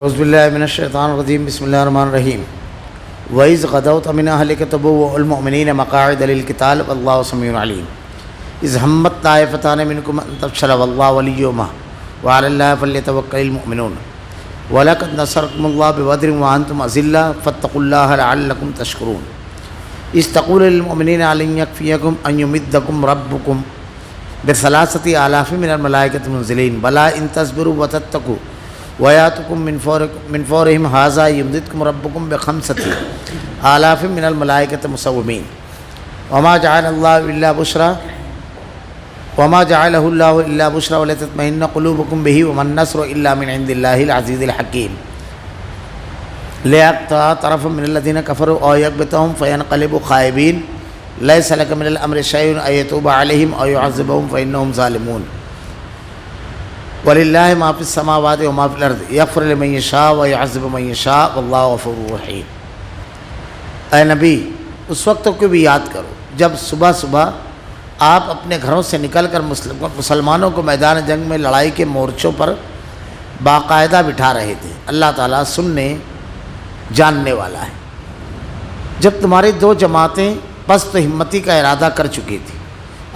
اعوذ باللہ من الشیطان الرجیم بسم اللہ الرحمن الرحیم وَإِذْ غَدَوْتَ مِنْ أَهْلِكَ تُبَوِّئُ الْمُؤْمِنِينَ مَقَاعِدَ لِلْقِتَالِ وَاللَّهُ سَمِيعٌ عَلِيمٌ إِذْ هَمَّتْ طَائِفَتَانِ مِنْكُمْ أَنْ تَفْشَلَ وَاللَّهُ وَلِيُّهُمَا وَعَلَى اللَّهِ فَلْيَتَوَكَّلِ الْمُؤْمِنُونَ وَلَقَدْ نَصَرَكُمُ اللَّهُ بِبَدْرٍ وَأَنْتُمْ أَذِلَّةٌ فَاتَّقُوا اللَّهَ لَعَلَّكُمْ تَشْكُرُونَ إِذْ تَقُولُ لِلْمُؤْمِنِينَ أَلَنْ يَكْفِيَكُمْ أَنْ يُمِدَّكُمْ رَبُّكُمْ بِثَلَاثَةِ آلَافٍ مِنَ الْمَلَائِكَةِ مُنْزِلِينَ بَلَىٰ إِنْ تَصْبِرُوا وَتَتَّقُوا وَيَأْتُكُم مِّن فَوْرِهِمْ هَٰذَا يُمْدِدْكُمْ رَبُّكُم بِخَمْسَةِ آلَافٍ مِّنَ الْمَلَائِكَةِ مُسَوِّمِينَ وَمَا جَعَلَهُ اللَّهُ إِلَّا بُشْرَىٰ وَلِتَطْمَئِنَّ قُلُوبُكُم بِهِ وَمَا النَّصْرُ إِلَّا مِنْ عِندِ اللَّهِ الْعَزِيزِ الْحَكِيمِ لِيَقْطَعَ طَرَفًا مِّنَ الَّذِينَ كَفَرُوا أَوْ يَكْبِتَهُمْ فَيَنقَلِبُوا خَائِبِينَ لَيْسَ لَكَ مِنَ الْأَمْرِ شَيْءٌ أَن يَتُوبَ عَلَيْهِمْ أَوْ يُعَذِّبَهُمْ فَإِنَّهُمْ ظَالِمُونَ وَلِلَّهِ مَا فِي السَّمَاوَاتِ وَمَا فِي الْأَرْضِ يَغْفِرُ لِمَن يَشَاءُ وَيُعَذِّبُ مَن يَشَاءُ وَاللَّهُ غَفُورٌ رَحِيمٌ۔ اے نبی اس وقت کو بھی یاد کرو جب صبح صبح آپ اپنے گھروں سے نکل کر مسلمانوں کو میدان جنگ میں لڑائی کے مورچوں پر باقاعدہ بٹھا رہے تھے۔ اللہ تعالیٰ سننے جاننے والا ہے۔ جب تمہاری دو جماعتیں پست ہمتی کا ارادہ کر چکی تھی،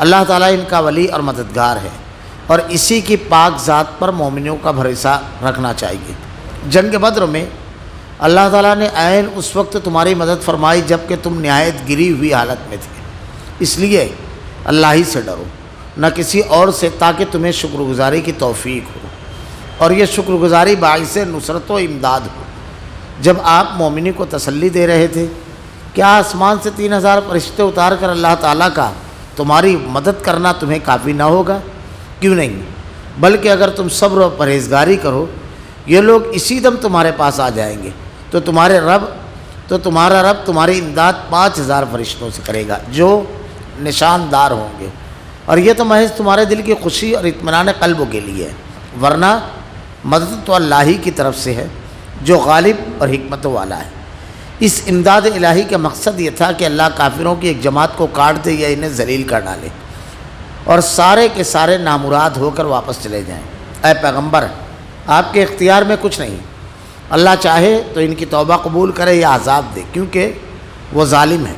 اللہ تعالیٰ ان کا ولی اور مددگار ہے اور اسی کی پاک ذات پر مومنوں کا بھروسہ رکھنا چاہیے۔ جنگ بدر میں اللہ تعالیٰ نے عین اس وقت تمہاری مدد فرمائی جب کہ تم نہایت گری ہوئی حالت میں تھے، اس لیے اللہ ہی سے ڈرو نہ کسی اور سے، تاکہ تمہیں شکر گزاری کی توفیق ہو اور یہ شکر گزاری باعث نصرت و امداد ہو۔ جب آپ مومنی کو تسلی دے رہے تھے، کیا آسمان سے 3000 فرشتے اتار کر اللہ تعالیٰ کا تمہاری مدد کرنا تمہیں کافی نہ ہوگا؟ کیوں نہیں، بلکہ اگر تم صبر و پرہیزگاری کرو یہ لوگ اسی دم تمہارے پاس آ جائیں گے تو تمہارا رب تمہاری امداد 5000 فرشتوں سے کرے گا جو نشاندار ہوں گے، اور یہ تو محض تمہارے دل کی خوشی اور اطمینان قلبوں کے لیے ہے، ورنہ مدد تو اللہ ہی کی طرف سے ہے جو غالب اور حکمت والا ہے۔ اس امداد الہی کا مقصد یہ تھا کہ اللہ کافروں کی ایک جماعت کو کاٹ دے یا انہیں ذلیل کر ڈالے اور سارے کے سارے نامراد ہو کر واپس چلے جائیں۔ اے پیغمبر آپ کے اختیار میں کچھ نہیں، اللہ چاہے تو ان کی توبہ قبول کرے یا عذاب دے، کیونکہ وہ ظالم ہے۔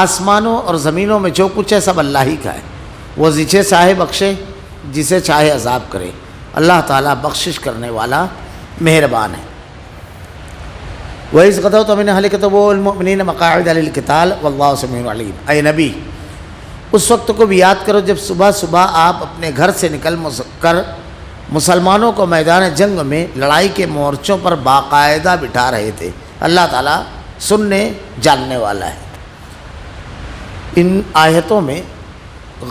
آسمانوں اور زمینوں میں جو کچھ ہے سب اللہ ہی کا ہے، وہ جسے چاہے بخشے جسے چاہے عذاب کرے، اللہ تعالیٰ بخشش کرنے والا مہربان ہے۔ وَإِذْ غَدَوْتَ مِنْ أَهْلِكَ تُبَوِّئُ الْمُؤْمِنِينَ مَقَاعِدَ لِلْقِتَالِ وَاللَّهُ سَمِيعٌ عَلِيمٌ۔ اے نبی اس وقت کو بھی یاد کرو جب صبح صبح آپ اپنے گھر سے نکل کر مسلمانوں کو میدان جنگ میں لڑائی کے مورچوں پر باقاعدہ بٹھا رہے تھے۔ اللہ تعالیٰ سننے جاننے والا ہے۔ ان آیتوں میں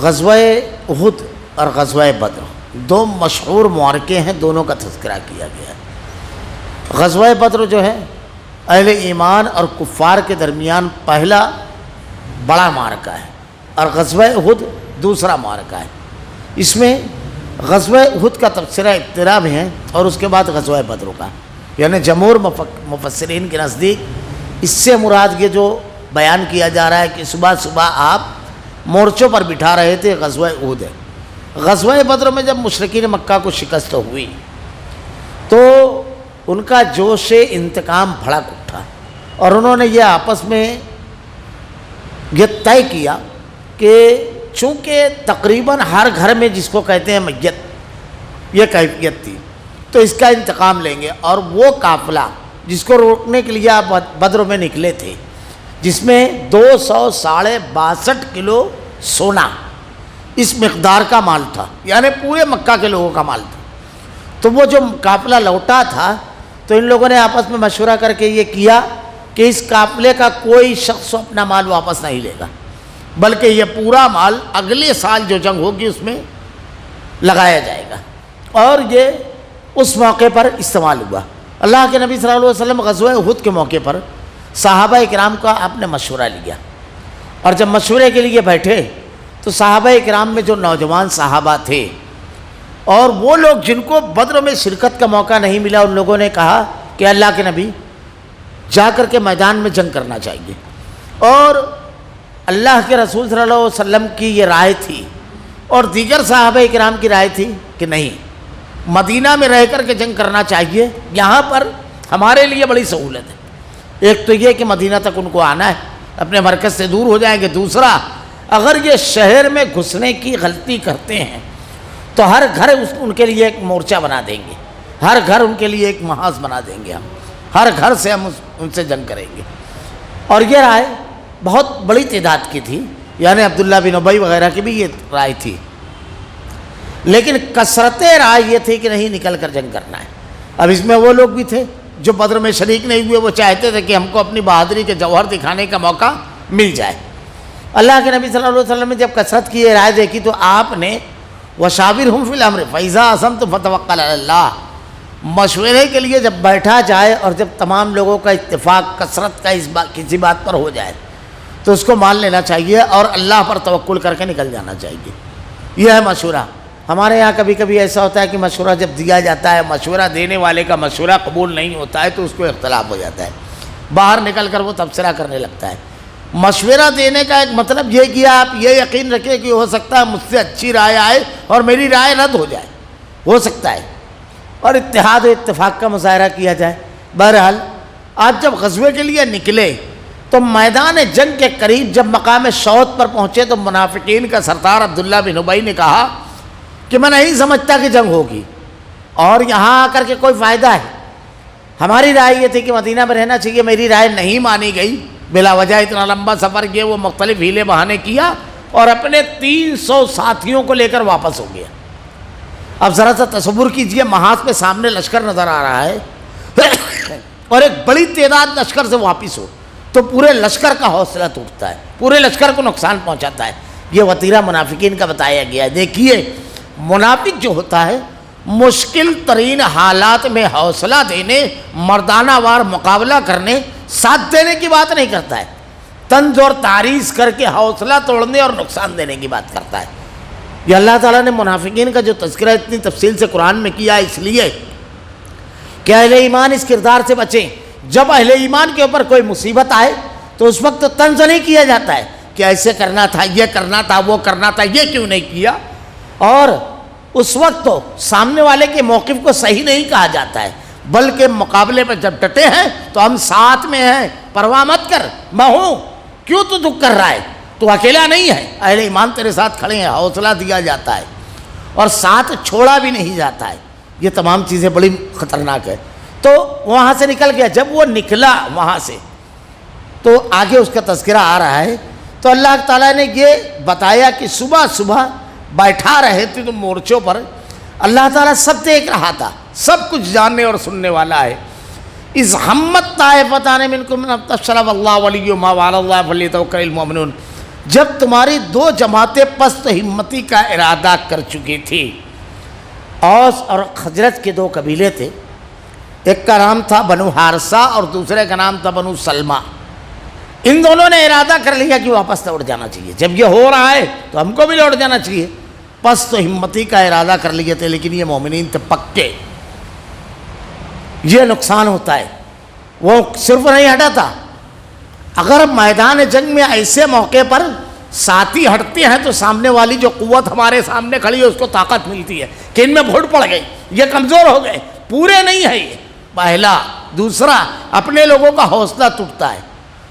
غزوہ احد اور غزوہ بدر دو مشہور معرکے ہیں، دونوں کا تذکرہ کیا گیا ہے۔ غزوہ بدر جو ہے اہل ایمان اور کفار کے درمیان پہلا بڑا معرکہ ہے، اور غزوہ احد دوسرا معرکہ ہے۔ اس میں غزوہ احد کا تبصرہ ابتدا میں ہے اور اس کے بعد غزوہ بدر کا، یعنی جمہور مفسرین کے نزدیک اس سے مراد یہ جو بیان کیا جا رہا ہے کہ صبح صبح آپ مورچوں پر بٹھا رہے تھے، غزوہ احد ہے۔ غزوہ بدر میں جب مشرکین مکہ کو شکست ہوئی تو ان کا جوش انتقام بھڑک اٹھا اور انہوں نے یہ آپس میں یہ طے کیا کہ چونکہ تقریباً ہر گھر میں جس کو کہتے ہیں میت، یہ کیفیت تھی، تو اس کا انتقام لیں گے۔ اور وہ قافلہ جس کو روکنے کے لیے آپ بدر میں نکلے تھے، جس میں 262 کلو سونا اس مقدار کا مال تھا، یعنی پورے مکہ کے لوگوں کا مال تھا، تو وہ جو قافلہ لوٹا تھا تو ان لوگوں نے آپس میں مشورہ کر کے یہ کیا کہ اس قافلے کا کوئی شخص اپنا مال واپس نہیں لے گا، بلکہ یہ پورا مال اگلے سال جو جنگ ہوگی اس میں لگایا جائے گا، اور یہ اس موقع پر استعمال ہوا۔ اللہ کے نبی صلی اللہ علیہ وسلم غزوہ احد کے موقع پر صحابہ کرام کا آپ نے مشورہ لیا، اور جب مشورے کے لیے بیٹھے تو صحابہ کرام میں جو نوجوان صحابہ تھے اور وہ لوگ جن کو بدر میں شرکت کا موقع نہیں ملا، ان لوگوں نے کہا کہ اللہ کے نبی جا کر کے میدان میں جنگ کرنا چاہیے، اور اللہ کے رسول صلی اللہ علیہ وسلم کی یہ رائے تھی اور دیگر صحابہ کرام کی رائے تھی کہ نہیں، مدینہ میں رہ کر کے جنگ کرنا چاہیے. یہاں پر ہمارے لیے بڑی سہولت ہے. ایک تو یہ کہ مدینہ تک ان کو آنا ہے, اپنے مرکز سے دور ہو جائیں گے. دوسرا, اگر یہ شہر میں گھسنے کی غلطی کرتے ہیں تو ہر گھر ان کے لیے ایک مورچہ بنا دیں گے, ہر گھر ان کے لیے ایک محاذ بنا دیں گے. ہم ہر گھر سے ہم ان سے جنگ کریں گے. اور یہ رائے بہت بڑی تعداد کی تھی, یعنی عبداللہ بن ابی وغیرہ کی بھی یہ رائے تھی. لیکن کثرت رائے یہ تھی کہ نہیں, نکل کر جنگ کرنا ہے. اب اس میں وہ لوگ بھی تھے جو بدر میں شریک نہیں ہوئے, وہ چاہتے تھے کہ ہم کو اپنی بہادری کے جوہر دکھانے کا موقع مل جائے. اللہ کے نبی صلی اللہ علیہ وسلم نے جب کثرت کی یہ رائے دیکھی تو آپ نے وشاورہم فی الامر فاذا عزمتم فتوکل علی اللہ, مشورے کے لیے جب بیٹھا جائے اور جب تمام لوگوں کا اتفاق کثرت کا کسی بات پر ہو جائے تو اس کو مان لینا چاہیے اور اللہ پر توکل کر کے نکل جانا چاہیے. یہ ہے مشورہ. ہمارے یہاں کبھی کبھی ایسا ہوتا ہے کہ مشورہ جب دیا جاتا ہے, مشورہ دینے والے کا مشورہ قبول نہیں ہوتا ہے تو اس کو اختلاف ہو جاتا ہے, باہر نکل کر وہ تبصرہ کرنے لگتا ہے. مشورہ دینے کا ایک مطلب یہ کیا, آپ یہ یقین رکھیں کہ ہو سکتا ہے مجھ سے اچھی رائے آئے اور میری رائے رد ہو جائے, ہو سکتا ہے, اور اتحاد و اتفاق کا مظاہرہ کیا جائے. بہرحال آج جب غزوے کے لیے نکلے تو میدان جنگ کے قریب جب مقام شوط پر پہنچے تو منافقین کا سردار عبداللہ بن ابی نے کہا کہ میں نہیں سمجھتا کہ جنگ ہوگی اور یہاں آ کر کے کوئی فائدہ ہے. ہماری رائے یہ تھی کہ مدینہ میں رہنا چاہیے, میری رائے نہیں مانی گئی, بلا وجہ اتنا لمبا سفر کیا, وہ مختلف ہیلے بہانے کیا اور اپنے 300 ساتھیوں کو لے کر واپس ہو گیا. اب ذرا سا تصور کیجئے, محاذ پہ سامنے لشکر نظر آ رہا ہے اور ایک بڑی تعداد لشکر سے واپس ہو تو پورے لشکر کا حوصلہ ٹوٹتا ہے, پورے لشکر کو نقصان پہنچاتا ہے. یہ وتیرہ منافقین کا بتایا گیا ہے. دیکھیے, منافق جو ہوتا ہے مشکل ترین حالات میں حوصلہ دینے, مردانہ وار مقابلہ کرنے, ساتھ دینے کی بات نہیں کرتا ہے, طنز اور تعریض کر کے حوصلہ توڑنے اور نقصان دینے کی بات کرتا ہے. یہ اللہ تعالیٰ نے منافقین کا جو تذکرہ اتنی تفصیل سے قرآن میں کیا اس لیے کہ اہل ایمان اس کردار سے بچیں. جب اہل ایمان کے اوپر کوئی مصیبت آئے تو اس وقت تو طنز نہیں کیا جاتا ہے کہ ایسے کرنا تھا, یہ کرنا تھا, وہ کرنا تھا, یہ کیوں نہیں کیا, اور اس وقت تو سامنے والے کے موقف کو صحیح نہیں کہا جاتا ہے, بلکہ مقابلے پہ جب ڈٹے ہیں تو ہم ساتھ میں ہیں, پرواہ مت کر, میں ہوں, کیوں تو دکھ کر رہا ہے, تو اکیلا نہیں ہے, اہل ایمان تیرے ساتھ کھڑے ہیں, حوصلہ دیا جاتا ہے اور ساتھ چھوڑا بھی نہیں جاتا ہے. یہ تمام چیزیں بڑی خطرناک ہے. تو وہاں سے نکل گیا. جب وہ نکلا وہاں سے تو آگے اس کا تذکرہ آ رہا ہے. تو اللہ تعالیٰ نے یہ بتایا کہ صبح صبح بیٹھا رہے تھے تو مورچوں پر, اللہ تعالیٰ سب دیکھ رہا تھا, سب کچھ جاننے اور سننے والا ہے. اذ ہمت طائفتان منکم ان تفشلوا واللہ ولی ما وعلی اللہ فلیتوکل المؤمنون, جب تمہاری 2 جماعتیں پست ہمتی کا ارادہ کر چکی تھی. اوس اور خزرج کے 2 قبیلے تھے, ایک کا نام تھا بنو حارثہ اور دوسرے کا نام تھا بنو سلمہ. ان دونوں نے ارادہ کر لیا کہ واپس لوٹ جانا چاہیے, جب یہ ہو رہا ہے تو ہم کو بھی لوٹ جانا چاہیے. پس تو ہمتی کا ارادہ کر لیے تھے, لیکن یہ مومنین تھے پکے. یہ نقصان ہوتا ہے, وہ صرف نہیں ہٹا تھا. اگر میدان جنگ میں ایسے موقع پر ساتھی ہٹتے ہیں تو سامنے والی جو قوت ہمارے سامنے کھڑی ہے اس کو طاقت ملتی ہے کہ ان میں بھوٹ پڑ گئی, یہ کمزور ہو گئے, پورے نہیں ہے یہ. پہلا. دوسرا, اپنے لوگوں کا حوصلہ ٹوٹتا ہے.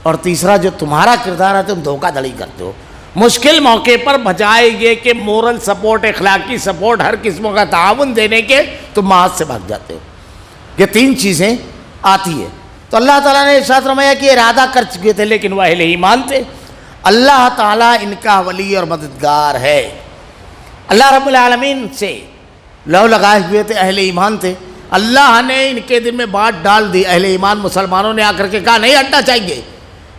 اور تیسرا, جو تمہارا کردار ہے تم دھوکہ دھڑی کرتے ہو. مشکل موقع پر بجائے یہ کہ مورل سپورٹ, اخلاقی سپورٹ, ہر قسم کا تعاون دینے کے, تم محاذ سے بھاگ جاتے ہو. یہ 3 چیزیں آتی ہے. تو اللہ تعالیٰ نے ارشاد فرمایا کہ ارادہ کر چکے تھے لیکن وہ اہل ایمان تھے. اللہ تعالیٰ ان کا ولی اور مددگار ہے. اللہ رب العالمین سے لو لگائے ہوئے تھے, اہل ایمان تھے. اللہ نے ان کے دل میں بات ڈال دی. اہل ایمان مسلمانوں نے آ کر کے کہا نہیں ہٹنا چاہیے.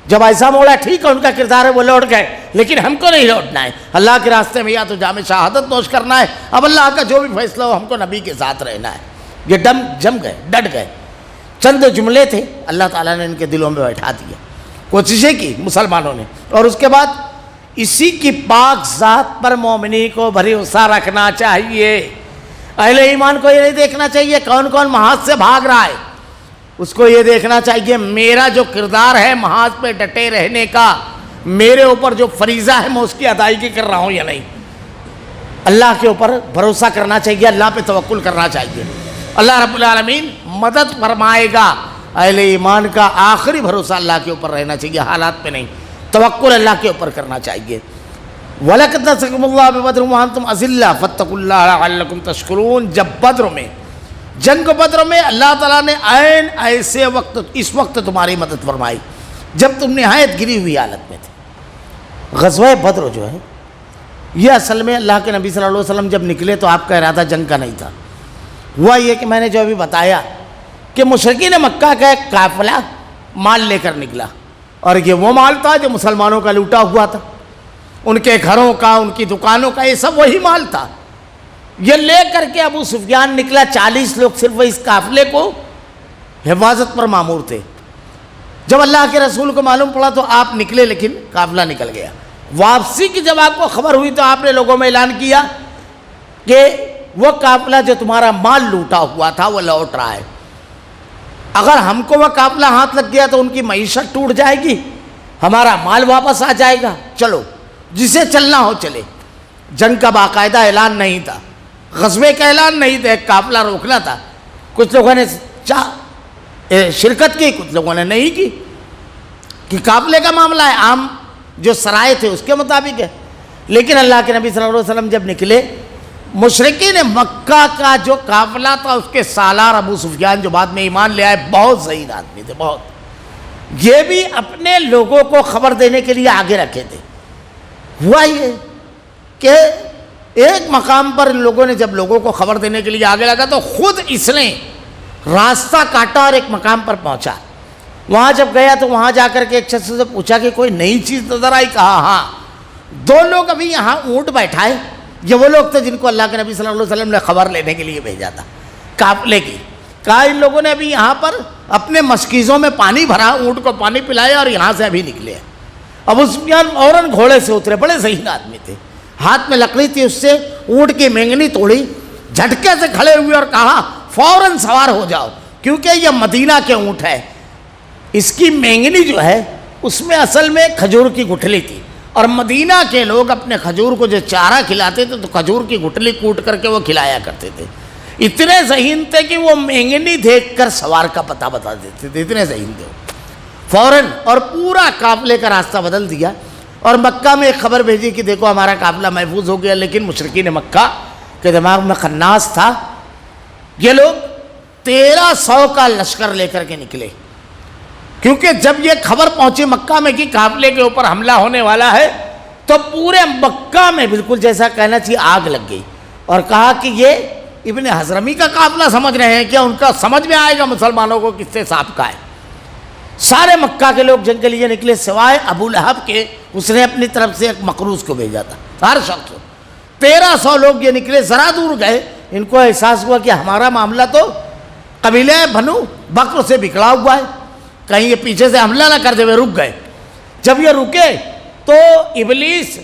جب ایسا موڑا, ٹھیک ہے ان کا کردار ہے, وہ لوٹ گئے, لیکن ہم کو نہیں لوٹنا ہے. اللہ کے راستے میں یا تو جام شہادت نوش کرنا ہے, اب اللہ کا جو بھی فیصلہ ہو, ہم کو نبی کے ساتھ رہنا ہے. یہ جم گئے, ڈٹ گئے. چند جملے تھے, اللہ تعالیٰ نے ان کے دلوں میں بیٹھا دیا. کوششیں کی مسلمانوں نے, اور اس کے بعد اسی کی پاک ذات پر مومنی کو بھروسہ رکھنا چاہیے. اہل ایمان کو یہ نہیں دیکھنا چاہیے کون کون محاذ سے بھاگ رہا ہے, اس کو یہ دیکھنا چاہیے میرا جو کردار ہے محاذ پہ ڈٹے رہنے کا, میرے اوپر جو فریضہ ہے میں اس کی ادائیگی کر رہا ہوں یا نہیں. اللہ کے اوپر بھروسہ کرنا چاہیے، اللہ پہ توکل کرنا چاہیے۔ اللہ رب العالمین مدد فرمائے گا۔ اہل ایمان کا آخری بھروسہ اللہ کے اوپر رہنا چاہیے، حالات پہ نہیں، توکل اللہ کے اوپر کرنا چاہیے۔ وَلَقَدْ نَصَرَكُمُ اللَّهُ بِبَدْرٍ وَأَنْتُمْ أَذِلَّةٌ فَاتَّقُوا اللَّهَ لَعَلَّكُمْ تَشْكُرُونَ۔ جب بدر میں، جنگ بدر میں اللہ تعالیٰ نے عین ایسے وقت، اس وقت تمہاری مدد فرمائی جب تم نہایت گری ہوئی حالت میں تھے۔ غزوہ بدر جو ہے یہ اصل میں اللہ کے نبی صلی اللہ علیہ وسلم جب نکلے تو آپ کا ارادہ جنگ کا نہیں تھا۔ ہوا یہ کہ میں نے جو ابھی بتایا کہ مشرکین مکہ کا ایک قافلہ مال لے کر نکلا، اور یہ وہ مال تھا جو مسلمانوں کا لوٹا ہوا تھا، ان کے گھروں کا، ان کی دکانوں کا، یہ سب وہی مال تھا۔ یہ لے کر کے ابو سفیان نکلا، 40 لوگ صرف اس قافلے کو حفاظت پر مامور تھے۔ جب اللہ کے رسول کو معلوم پڑا تو آپ نکلے، لیکن قافلہ نکل گیا۔ واپسی کی جب آپ کو خبر ہوئی تو آپ نے لوگوں میں اعلان کیا کہ وہ قافلہ جو تمہارا مال لوٹا ہوا تھا وہ لوٹ رہا ہے، اگر ہم کو وہ قافلہ ہاتھ لگ گیا تو ان کی معیشت ٹوٹ جائے گی، ہمارا مال واپس آ جائے گا، چلو جسے چلنا ہو چلے۔ جنگ کا باقاعدہ اعلان نہیں تھا، غزوے کا اعلان نہیں تھا، ایک قافلہ روکنا تھا۔ کچھ لوگوں نے شرکت کی، کچھ لوگوں نے نہیں کی، کہ قافلے کا معاملہ ہے، عام جو سرائے تھے اس کے مطابق ہے۔ لیکن اللہ کے نبی صلی اللہ علیہ وسلم جب نکلے، مشرکین مکہ کا جو قافلہ تھا اس کے سالار ابو سفیان جو بعد میں ایمان لے آئے، بہت ذہین آدمی تھے، بہت، یہ بھی اپنے لوگوں کو خبر دینے کے لیے آگے رکھے تھے۔ ہوا یہ کہ ایک مقام پر ان لوگوں نے جب لوگوں کو خبر دینے کے لیے آگے لگا تو خود اس نے راستہ کاٹا اور ایک مقام پر پہنچا۔ وہاں جب گیا تو وہاں جا کر کے ایک شخص سے پوچھا کہ کوئی نئی چیز نظر آئی؟ کہا ہاں، 2 لوگ ابھی یہاں اونٹ بیٹھائے، یہ وہ لوگ تھے جن کو اللہ کے نبی صلی اللہ علیہ وسلم نے خبر لینے کے لیے بھیجا تھا قافلے کی۔ کہا ان لوگوں نے ابھی یہاں پر اپنے مشکیزوں میں پانی بھرا، اونٹ کو پانی پلایا اور یہاں سے ابھی نکلے ہیں۔ ابو سفیان فوراً گھوڑے سے اترے، بڑے ذہین آدمی تھے، ہاتھ میں لکڑی تھی، اس سے اونٹ کی مینگنی توڑی، جھٹکے سے کھڑے ہوئے اور کہا فوراً سوار ہو جاؤ، کیونکہ یہ مدینہ کے اونٹ ہے۔ اس کی مینگنی جو ہے اس میں اصل میں کھجور کی گٹھلی تھی، اور مدینہ کے لوگ اپنے کھجور کو جو چارہ کھلاتے تھے تو کھجور کی گٹھلی کوٹ کر کے وہ کھلایا کرتے تھے۔ اتنے ذہین تھے کہ وہ مینگنی دیکھ کر سوار کا پتہ بتا دیتے تھے، اتنے ذہین تھے فوراً، اور پورا قافلے کا راستہ بدل دیا اور مکہ میں ایک خبر بھیجی کہ دیکھو ہمارا قافلہ محفوظ ہو گیا۔ لیکن مشرکین مکہ کے دماغ میں خناس تھا، یہ لوگ 1300 کا لشکر لے کر کے نکلے، کیونکہ جب یہ خبر پہنچی مکہ میں کہ قافلے کے اوپر حملہ ہونے والا ہے تو پورے مکہ میں بالکل جیسا کہنا چاہیے آگ لگ گئی، اور کہا کہ یہ ابن حضرمی کا قافلہ سمجھ رہے ہیں کیا؟ ان کا سمجھ میں آئے گا مسلمانوں کو کس سے صاحب کا ہے۔ سارے مکہ کے لوگ جنگ کے لیے نکلے سوائے ابو لہب کے، اس نے اپنی طرف سے ایک مقروض کو بھیجا تھا، ہر شخص 1300 لوگ یہ نکلے، ذرا دور گئے، ان کو احساس ہوا کہ ہمارا معاملہ تو قبیلہ بنو بکر سے بگڑا ہوا ہے، کہیں یہ پیچھے سے حملہ نہ کر دے، وہ رک گئے۔ جب یہ رکے تو ابلیس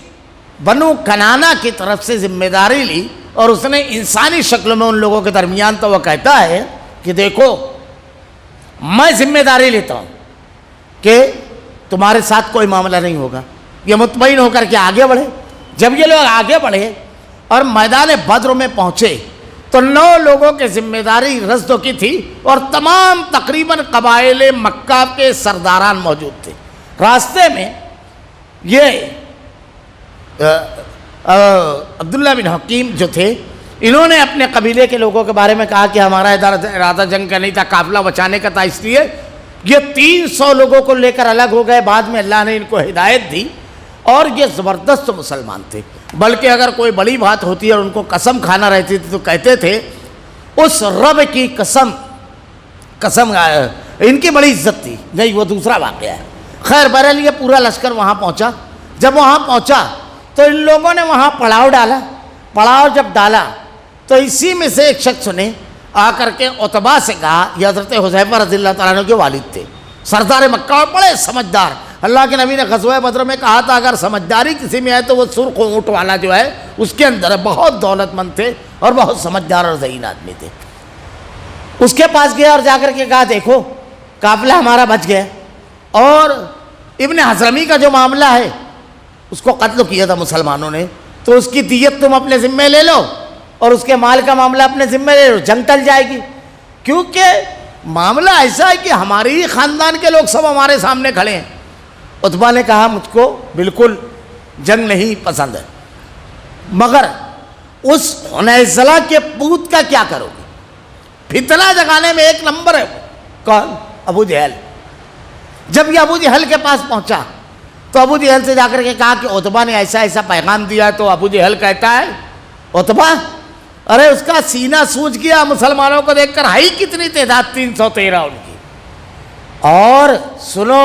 بنو کنانہ کی طرف سے ذمہ داری لی اور اس نے انسانی شکل میں ان لوگوں کے درمیان تو وہ کہتا ہے کہ دیکھو میں ذمہ داری لیتا ہوں کہ تمہارے ساتھ کوئی معاملہ نہیں ہوگا۔ یہ مطمئن ہو کر کے آگے بڑھے۔ جب یہ لوگ آگے بڑھے اور میدان بدر میں پہنچے تو 9 لوگوں کے ذمہ داری رزدوں کی تھی اور تمام تقریباً قبائل مکہ کے سرداران موجود تھے۔ راستے میں یہ عبداللہ بن حکیم جو تھے، انہوں نے اپنے قبیلے کے لوگوں کے بارے میں کہا کہ ہمارا ارادہ جنگ کا نہیں تھا، قافلہ بچانے کا تھا، اس لیے یہ 300 لوگوں کو لے کر الگ ہو گئے۔ بعد میں اللہ نے ان کو ہدایت دی اور یہ زبردست مسلمان تھے، بلکہ اگر کوئی بڑی بات ہوتی ہے اور ان کو قسم کھانا رہتی تھی تو کہتے تھے اس رب کی قسم ان کی بڑی عزت تھی۔ نہیں، وہ دوسرا واقعہ ہے۔ خیر بہرحال یہ پورا لشکر وہاں پہنچا۔ جب وہاں پہنچا تو ان لوگوں نے وہاں پڑاؤ ڈالا۔ پڑاؤ جب ڈالا تو اسی میں سے ایک شخص نے آ کر کے عتبہ سے کہا، یہ حضرت حذیفہ رضی اللہ تعالیٰ عنہ کے والد تھے، سردار مکہ اور بڑے سمجھدار۔ اللہ کے نبی نے غزوہ بدر میں کہا تھا اگر سمجھداری کسی میں ہے تو وہ سرخ اونٹ والا جو ہے اس کے اندر ہے۔ بہت دولت مند تھے اور بہت سمجھدار اور ذہین آدمی تھے۔ اس کے پاس گیا اور جا کر کے کہا دیکھو قافلہ ہمارا بچ گیا، اور ابن حضرمی کا جو معاملہ ہے اس کو قتل کیا تھا مسلمانوں نے، تو اس کی دیت تم اپنے ذمے لے لو اور اس کے مال کا معاملہ اپنے ذمے لے لو، جنگ ٹل جائے گی. کیونکہ معاملہ ایسا ہے کہ ہماری ہی خاندان کے لوگ سب ہمارے سامنے کھڑے ہیں. عتبہ نے کہا مجھ کو بالکل جنگ نہیں پسند ہے، مگر اس حنیظلہ کے پوت کا کیا کرو گے؟ فتنہ جگانے میں ایک نمبر ہے. کون؟ ابو جہل. جب یہ ابو جہل کے پاس پہنچا تو ابو جہل سے جا کر کے کہا کہ عتبہ نے ایسا ایسا پیغام دیا ہے. تو ابو جہل کہتا ہے عتبہ، ارے اس کا سینہ سوج گیا مسلمانوں کو دیکھ کر. ہائی کتنی تعداد؟ 313 ان کی. اور سنو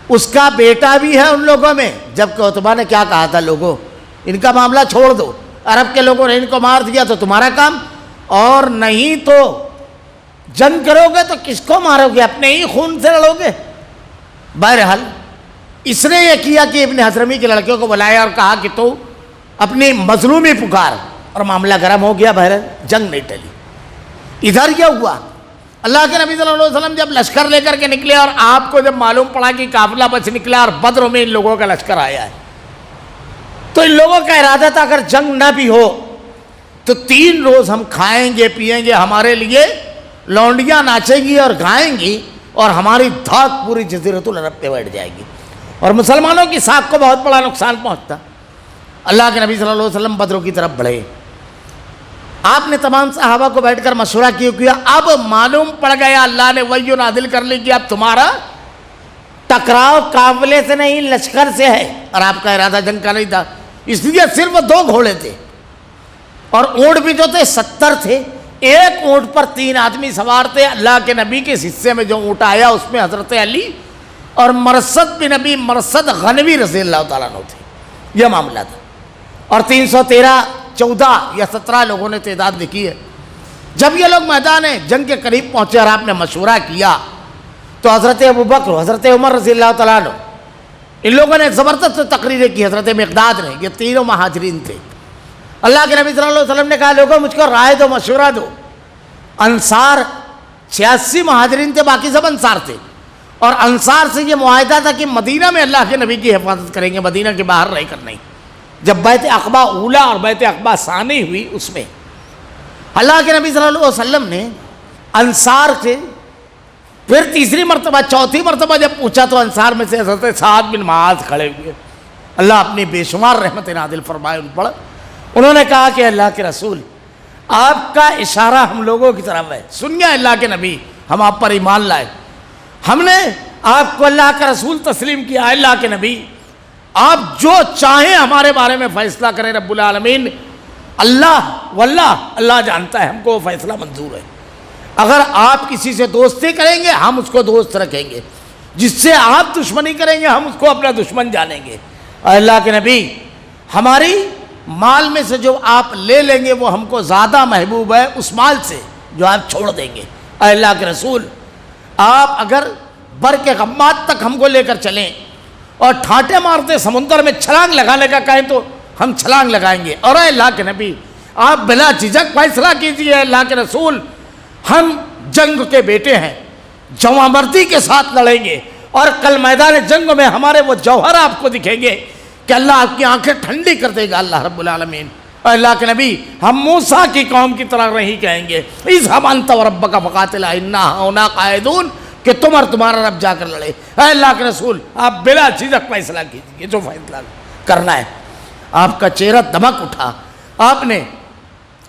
اس کا بیٹا بھی ہے ان لوگوں میں. جبکہ عتبہ نے کیا کہا تھا، لوگوں ان کا معاملہ چھوڑ دو، عرب کے لوگوں نے ان کو مار دیا تو تمہارا کام، اور نہیں تو جنگ کرو گے تو کس کو مارو گے؟ اپنے ہی خون سے لڑو گے. بہرحال اس نے یہ کیا کہ ابن حضرمی کے لڑکیوں کو بلایا اور کہا کہ تو اپنی مظلومی پکار، اور معاملہ گرم ہو گیا. بہرحال جنگ نہیں ٹلی. ادھر کیا ہوا، اللہ کے نبی صلی اللہ علیہ وسلم جب لشکر لے کر کے نکلے اور آپ کو جب معلوم پڑا کہ قافلہ بچ نکلا اور بدر میں ان لوگوں کا لشکر آیا ہے، تو ان لوگوں کا ارادہ تھا اگر جنگ نہ بھی ہو تو 3 روز ہم کھائیں گے پیئیں گے، ہمارے لیے لونڈیاں ناچیں گی اور گائیں گی، اور ہماری دھاک پوری جزیرۃ العرب پہ بیٹھ جائے گی، اور مسلمانوں کی ساکھ کو بہت بڑا نقصان پہنچتا. اللہ کے نبی صلی اللہ علیہ وسلم بدروں کی طرف بڑھے. آپ نے تمام صحابہ کو بیٹھ کر مشورہ کیا. اب معلوم پڑ گیا، اللہ نے وحی نازل کر لی کہ اب تمہارا ٹکراؤ قافلے سے نہیں لشکر سے ہے، اور آپ کا ارادہ جنگ کا نہیں تھا. اس لیے صرف 2 گھوڑے تھے اور اونٹ بھی جو تھے 70 تھے. ایک اونٹ پر 3 آدمی سوار تھے. اللہ کے نبی کے حصے میں جو اونٹ آیا اس میں حضرت علی اور مرثد بن نبی مرثد غنوی رضی اللہ تعالیٰ عنہ تھے. یہ معاملہ تھا. اور 313 14 یا 17 لوگوں نے تعداد لکھی ہے. جب یہ لوگ میدان جنگ کے قریب پہنچے اور آپ نے مشورہ کیا تو حضرت ابوبکر، حضرت عمر رضی اللہ تعالیٰ عنہ، ان لوگوں نے زبردست تقریریں کی. حضرت مقداد نے، یہ تینوں مہاجرین تھے. اللہ کے نبی صلی اللہ علیہ وسلم نے کہا لوگوں مجھ کو رائے دو، مشورہ دو. انصار 86 مہاجرین تھے، باقی سب انصار تھے، اور انصار سے یہ معاہدہ تھا کہ مدینہ میں اللہ کے نبی کی حفاظت کریں گے، مدینہ کے باہر رہ کر نہیں. جب بیعت عقبہ اولا اور بیعت عقبہ ثانی ہوئی اس میں اللہ کے نبی صلی اللہ علیہ وسلم نے انصار سے پھر تیسری مرتبہ چوتھی مرتبہ جب پوچھا تو انصار میں سے حضرت سعد بن معاذ کھڑے ہوئے. اللہ اپنی بے شمار رحمت نازل فرمائے ان پر. انہوں نے کہا کہ اللہ کے رسول آپ کا اشارہ ہم لوگوں کی طرف ہے. سنیے اللہ کے نبی، ہم آپ پر ایمان لائے، ہم نے آپ کو اللہ کا رسول تسلیم کیا. اللہ کے نبی آپ جو چاہیں ہمارے بارے میں فیصلہ کریں، رب العالمین اللہ واللہ اللہ جانتا ہے، ہم کو وہ فیصلہ منظور ہے. اگر آپ کسی سے دوستی کریں گے ہم اس کو دوست رکھیں گے، جس سے آپ دشمنی کریں گے ہم اس کو اپنا دشمن جانیں گے. اللہ کے نبی ہماری مال میں سے جو آپ لے لیں گے وہ ہم کو زیادہ محبوب ہے اس مال سے جو آپ چھوڑ دیں گے. اللہ کے رسول آپ اگر بر کے غمات تک ہم کو لے کر چلیں اور ٹھانٹے مارتے سمندر میں چھلانگ لگانے کا کہیں تو ہم چھلانگ لگائیں گے. اور اللہ کے نبی آپ بلا جھجک فیصلہ کیجیے. اللہ کے رسول ہم جنگ کے بیٹے ہیں، جواں مردی کے ساتھ لڑیں گے، اور کل میدان جنگ میں ہمارے وہ جوہر آپ کو دکھیں گے کہ اللہ آپ کی آنکھیں ٹھنڈی کر دے گا اللہ رب العالمین. اور اللہ کے نبی ہم موسیٰ کی قوم کی طرح نہیں کہیں گے اذهب انت وربک فقاتلا انا هنا قاعدون، کہ تم اور تمہارا رب جا کر لڑے. اے اللہ کے رسول آپ بلا جھجک فیصلہ کیجیے جو فیصلہ کرنا ہے. آپ کا چہرہ دمک اٹھا. آپ نے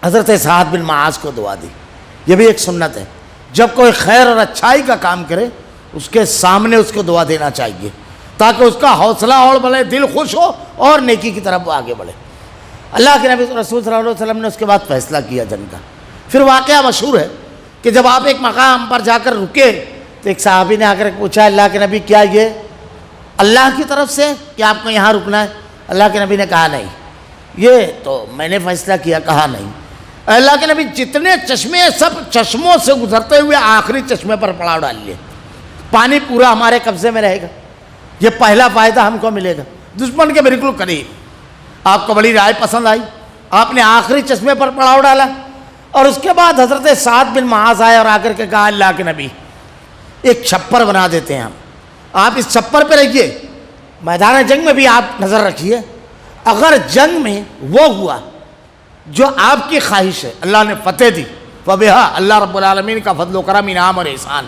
حضرت سعد بن معاذ کو دعا دی. یہ بھی ایک سنت ہے، جب کوئی خیر اور اچھائی کا کام کرے اس کے سامنے اس کو دعا دینا چاہیے تاکہ اس کا حوصلہ اور بڑھے، دل خوش ہو اور نیکی کی طرف وہ آگے بڑھے. اللہ کے نبی رسول صلی اللہ علیہ وسلم نے اس کے بعد فیصلہ کیا جنگ کا. پھر واقعہ مشہور ہے کہ جب آپ ایک مقام پر جا کر رکے تو ایک صحابی نے آ کر پوچھا اللہ کے نبی کیا یہ اللہ کی طرف سے کہ آپ کو یہاں رکنا ہے؟ اللہ کے نبی نے کہا نہیں، یہ تو میں نے فیصلہ کیا. کہا نہیں. اللہ کے نبی جتنے چشمے سب چشموں سے گزرتے ہوئے آخری چشمے پر پڑاؤ ڈال لیے. پانی پورا ہمارے قبضے میں رہے گا، یہ پہلا فائدہ ہم کو ملے گا دشمن کے بالکل قریب. آپ کو بڑی رائے پسند آئی، آپ نے آخری چشمے پر پڑاؤ ڈالا. اور اس کے بعد حضرت سعد بن معاذ آئے اور آ کر کے کہا اللہ کے نبی ایک چھپر بنا دیتے ہیں ہم، آپ اس چھپر پہ رہیے، میدان جنگ میں بھی آپ نظر رکھیے، اگر جنگ میں وہ ہوا جو آپ کی خواہش ہے، اللہ نے فتح دی، فبہا، اللہ رب العالمین کا فضل و کرم، انعام اور احسان،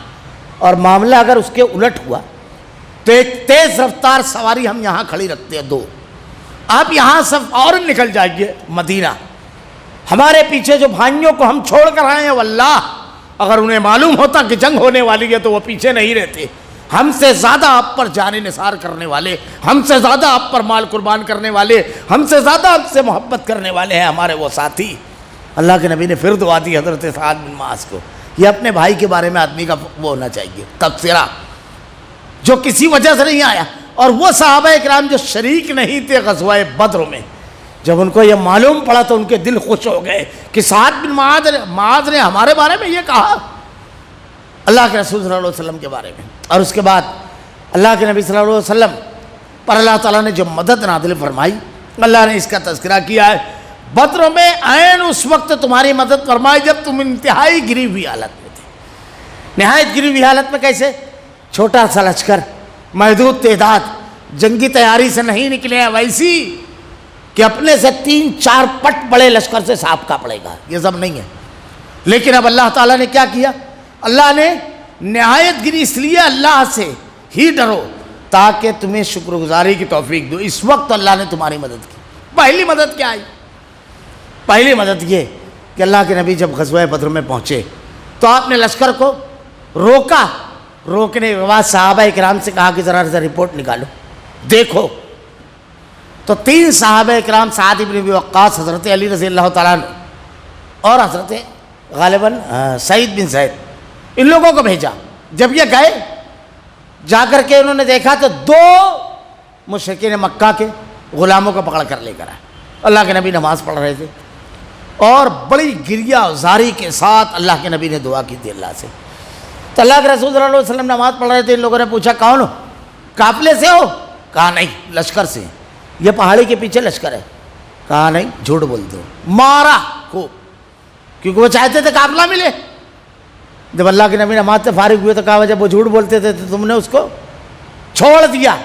اور معاملہ اگر اس کے الٹ ہوا تو ایک تیز رفتار سواری ہم یہاں کھڑی رکھتے ہیں، 2، آپ یہاں سے فوراً نکل جائیے مدینہ، ہمارے پیچھے جو بھائیوں کو ہم چھوڑ کر آئے ہیں، واللہ اگر انہیں معلوم ہوتا کہ جنگ ہونے والی ہے تو وہ پیچھے نہیں رہتے، ہم سے زیادہ آپ پر جان نثار کرنے والے، ہم سے زیادہ آپ پر مال قربان کرنے والے، ہم سے زیادہ آپ سے محبت کرنے والے ہیں ہمارے وہ ساتھی۔ اللہ کے نبی نے پھر دعا دی حضرت سعد بن معاذ کو۔ یہ اپنے بھائی کے بارے میں آدمی کا وہ ہونا چاہیے تبصرہ، جو کسی وجہ سے نہیں آیا۔ اور وہ صحابہ اکرام جو شریک نہیں تھے غزوہ بدر میں، جب ان کو یہ معلوم پڑا تو ان کے دل خوش ہو گئے کہ سعد بن معاذ نے ہمارے بارے میں یہ کہا، اللہ کے رسول صلی اللہ علیہ وسلم کے بارے میں۔ اور اس کے بعد اللہ کے نبی صلی اللہ علیہ وسلم پر اللہ تعالیٰ نے جو مدد نازل فرمائی، اللہ نے اس کا تذکرہ کیا ہے، بدر میں عین اس وقت تمہاری مدد فرمائی جب تم انتہائی گری ہوئی حالت میں تھے۔ نہایت گری ہوئی حالت میں کیسے؟ چھوٹا سا لشکر، محدود تعداد، جنگی تیاری سے نہیں نکلے ہیں، ویسی کہ اپنے سے 3-4 پٹ بڑے لشکر سے سابقہ پڑے گا، یہ سب نہیں ہے۔ لیکن اب اللہ تعالیٰ نے کیا کیا؟ اللہ نے نہایت گری، اس لیے اللہ سے ہی ڈرو تاکہ تمہیں شکر گزاری کی توفیق دو۔ اس وقت اللہ نے تمہاری مدد کی۔ پہلی مدد کیا آئی؟ پہلی مدد یہ کہ اللہ کے نبی جب غزوہ بدر میں پہنچے تو آپ نے لشکر کو روکا، روکنے کے بعد صحابہ اکرام سے کہا کہ ذرا رپورٹ نکالو، دیکھو۔ تو 3 صحابہ اکرام، سعد بن ابی وقاص، حضرت علی رضی اللہ تعالیٰ عنہ اور حضرت غالباً سعید بن زید، ان لوگوں کو بھیجا۔ جب یہ گئے، جا کر کے انہوں نے دیکھا تو 2 مشرکین مکہ کے غلاموں کو پکڑ کر لے کر آئے۔ اللہ کے نبی نماز پڑھ رہے تھے اور بڑی گریہ زاری کے ساتھ اللہ کے نبی نے دعا کی تھی اللہ سے۔ تو اللہ کے رسول صلی اللہ علیہ وسلم نماز پڑھ رہے تھے، ان لوگوں نے پوچھا کون ہو؟ قافلے سے ہو؟ کہا نہیں، لشکر سے۔ یہ پہاڑی کے پیچھے لشکر ہے؟ کہا نہیں، جھوٹ بولتے ہو۔ مارا کو، کیونکہ وہ چاہتے تھے قافلہ ملے۔ جب اللہ کے نبی نماز سے فارغ ہوئے تو کہا جب وہ جھوٹ بولتے تھے تو تم نے اس کو چھوڑ دیا،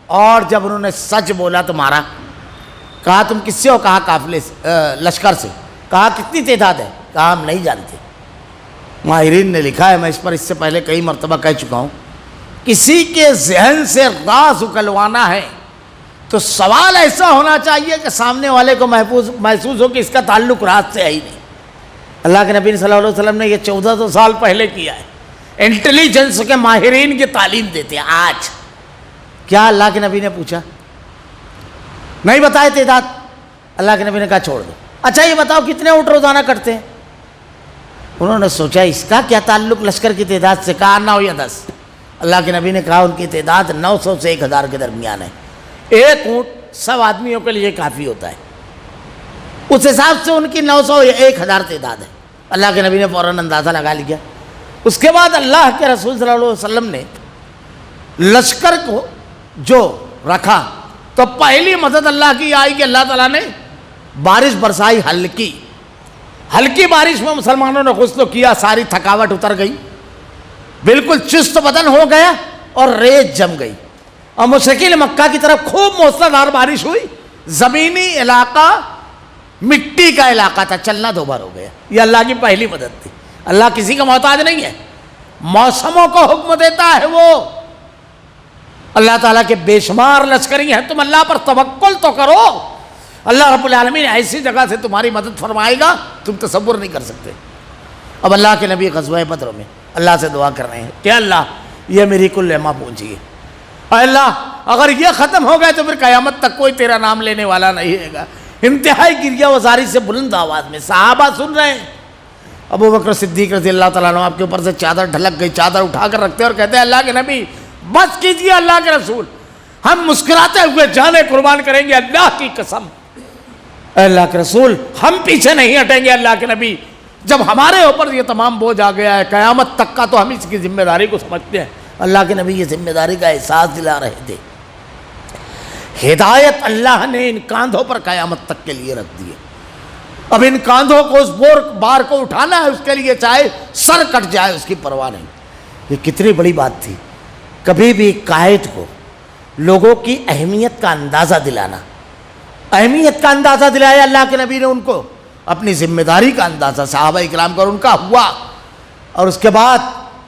اور جب انہوں نے سچ بولا تو مارا۔ کہا تم کس سے ہو؟ کہا قافلے سے، لشکر سے۔ کہا کتنی تعداد ہے؟ کہا ہم نہیں جانتے۔ ماہرین نے لکھا ہے، میں اس پر اس سے پہلے کئی مرتبہ کہہ چکا ہوں، کسی کے ذہن سے راز اکلوانا ہے تو سوال ایسا ہونا چاہیے کہ سامنے والے کو محسوس ہو کہ اس کا تعلق راز سے ہے ہی نہیں۔ اللہ کے نبی صلی اللہ علیہ وسلم نے یہ 1400 سال پہلے کیا ہے۔ انٹیلیجنس کے ماہرین کی تعلیم دیتے ہیں آج۔ کیا اللہ کے نبی نے پوچھا؟ نہیں بتائے تعداد۔ اللہ کے نبی نے کہا چھوڑ دو۔ اچھا یہ بتاؤ کتنے اونٹ روزانہ کٹتے ہیں؟ انہوں نے سوچا اس کا کیا تعلق لشکر کی تعداد سے؟ کہا 9 یا 10۔ اللہ کے نبی نے کہا ان کی تعداد 900 سے 1000 کے درمیان ہے۔ ایک اونٹ 100 آدمیوں کے لیے کافی ہوتا ہے، اس حساب سے ان کی 900 یا 1000 تعداد ہے۔ اللہ کے نبی نے فوراً اندازہ لگا لیا۔ اس کے بعد اللہ کے رسول صلی اللہ علیہ وسلم نے لشکر کو جو رکھا تو پہلی مدد اللہ کی آئی کہ اللہ تعالیٰ نے بارش برسائی، ہلکی بارش میں مسلمانوں نے غسل کیا، ساری تھکاوٹ اتر گئی، بالکل چست بدن ہو گیا اور ریت جم گئی، اور مشرکین مکہ کی طرف خوب موسلادھار بارش ہوئی۔ زمینی علاقہ مٹی کا علاقہ تھا، چلنا دوبار ہو گیا۔ یہ اللہ کی پہلی مدد تھی۔ اللہ کسی کا محتاج نہیں ہے، موسموں کو حکم دیتا ہے وہ۔ اللہ تعالیٰ کے بے شمار لشکری ہیں، تم اللہ پر توکل تو کرو، اللہ رب العالمین ایسی جگہ سے تمہاری مدد فرمائے گا تم تصور نہیں کر سکتے۔ اب اللہ کے نبی غزوہ بدر میں اللہ سے دعا کر رہے ہیں کہ اللہ یہ میری کل لمحہ پہنچی ہے، اے اللہ اگر یہ ختم ہو گئے تو پھر قیامت تک کوئی تیرا نام لینے والا نہیں ہے گا۔ انتہائی گریہ وزاری سے بلند آواز میں صحابہ سن رہے ہیں۔ ابو بکر صدیق رضی اللہ تعالیٰ عنہ آپ کے اوپر سے چادر ڈھلک گئی، چادر اٹھا کر رکھتے اور کہتے ہیں اللہ کے نبی بس کیجیے، اللہ کے رسول ہم مسکراتے ہوئے جانیں قربان کریں گے، اللہ کی قسم اے اللہ کے رسول ہم پیچھے نہیں ہٹیں گے۔ اللہ کے نبی جب ہمارے اوپر یہ تمام بوجھ آ گیا ہے قیامت تک کا تو ہم اس کی ذمہ داری کو سمجھتے ہیں۔ اللہ کے نبی یہ ذمہ داری کا احساس دلا رہے تھے۔ ہدایت اللہ نے ان کاندھوں پر قیامت تک کے لیے رکھ دی ہے۔ اب ان کاندھوں کو اس بار کو اٹھانا ہے، اس کے لیے چاہے سر کٹ جائے اس کی پرواہ نہیں۔ یہ کتنی بڑی بات تھی۔ کبھی بھی قائد کو لوگوں کی اہمیت کا اندازہ دلانا، اہمیت کا اندازہ دلایا اللہ کے نبی نے ان کو، اپنی ذمہ داری کا اندازہ صحابہ اکرام کا اور ان کا ہوا، اور اس کے بعد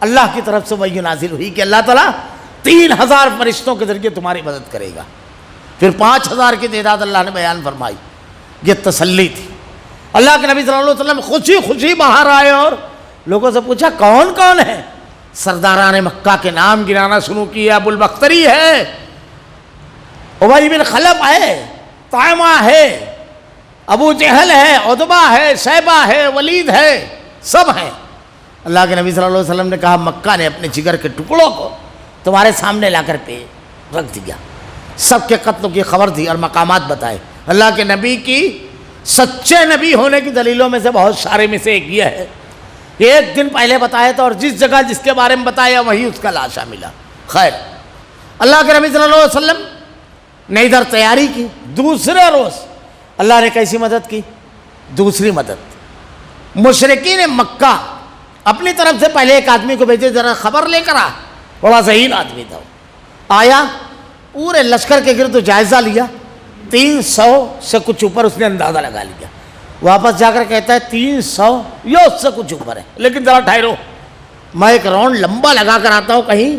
اللہ کی طرف سے وحی نازل ہوئی کہ اللہ تعالیٰ 3000 فرشتوں کے ذریعے تمہاری مدد کرے گا، پھر 5000 کی تعداد اللہ نے بیان فرمائی۔ یہ تسلی تھی۔ اللہ کے نبی صلی اللہ علیہ وسلم خوشی خوشی باہر آئے اور لوگوں سے پوچھا کون کون ہے؟ سرداران مکہ کے نام گرانا شروع کیا، ابو البختری ہے، ابی بن خلف ہے، طعمہ ہے، ابو جہل ہے، عتبہ ہے، شیبہ ہے، ولید ہے، سب ہیں۔ اللہ کے نبی صلی اللہ علیہ وسلم نے کہا مکہ نے اپنے جگر کے ٹکڑوں کو تمہارے سامنے لا کر پہ رکھ دیا، سب کے قتل کی خبر دی اور مقامات بتائے۔ اللہ کے نبی کی سچے نبی ہونے کی دلیلوں میں سے بہت سارے میں سے ایک یہ ہے کہ ایک دن پہلے بتایا تھا اور جس جگہ جس کے بارے میں بتایا وہی اس کا لاشا ملا۔ خیر، اللہ کے نبی صلی اللہ علیہ وسلم نے ادھر تیاری کی، دوسرے روز اللہ نے کیسی مدد کی؟ دوسری مدد۔ مشرکین مکہ اپنی طرف سے پہلے ایک آدمی کو بھیجے، ذرا خبر لے کر آ، بڑا ذہین آدمی تھا، آیا، پورے لشکر کے گرد جائزہ لیا، 300 سے کچھ اوپر اس نے اندازہ لگا لیا، واپس جا کر کہتا ہے 300 یا اس سے کچھ اوپر ہے، لیکن ذرا ٹھہرو، میں ایک راؤنڈ لمبا لگا کر آتا ہوں، کہیں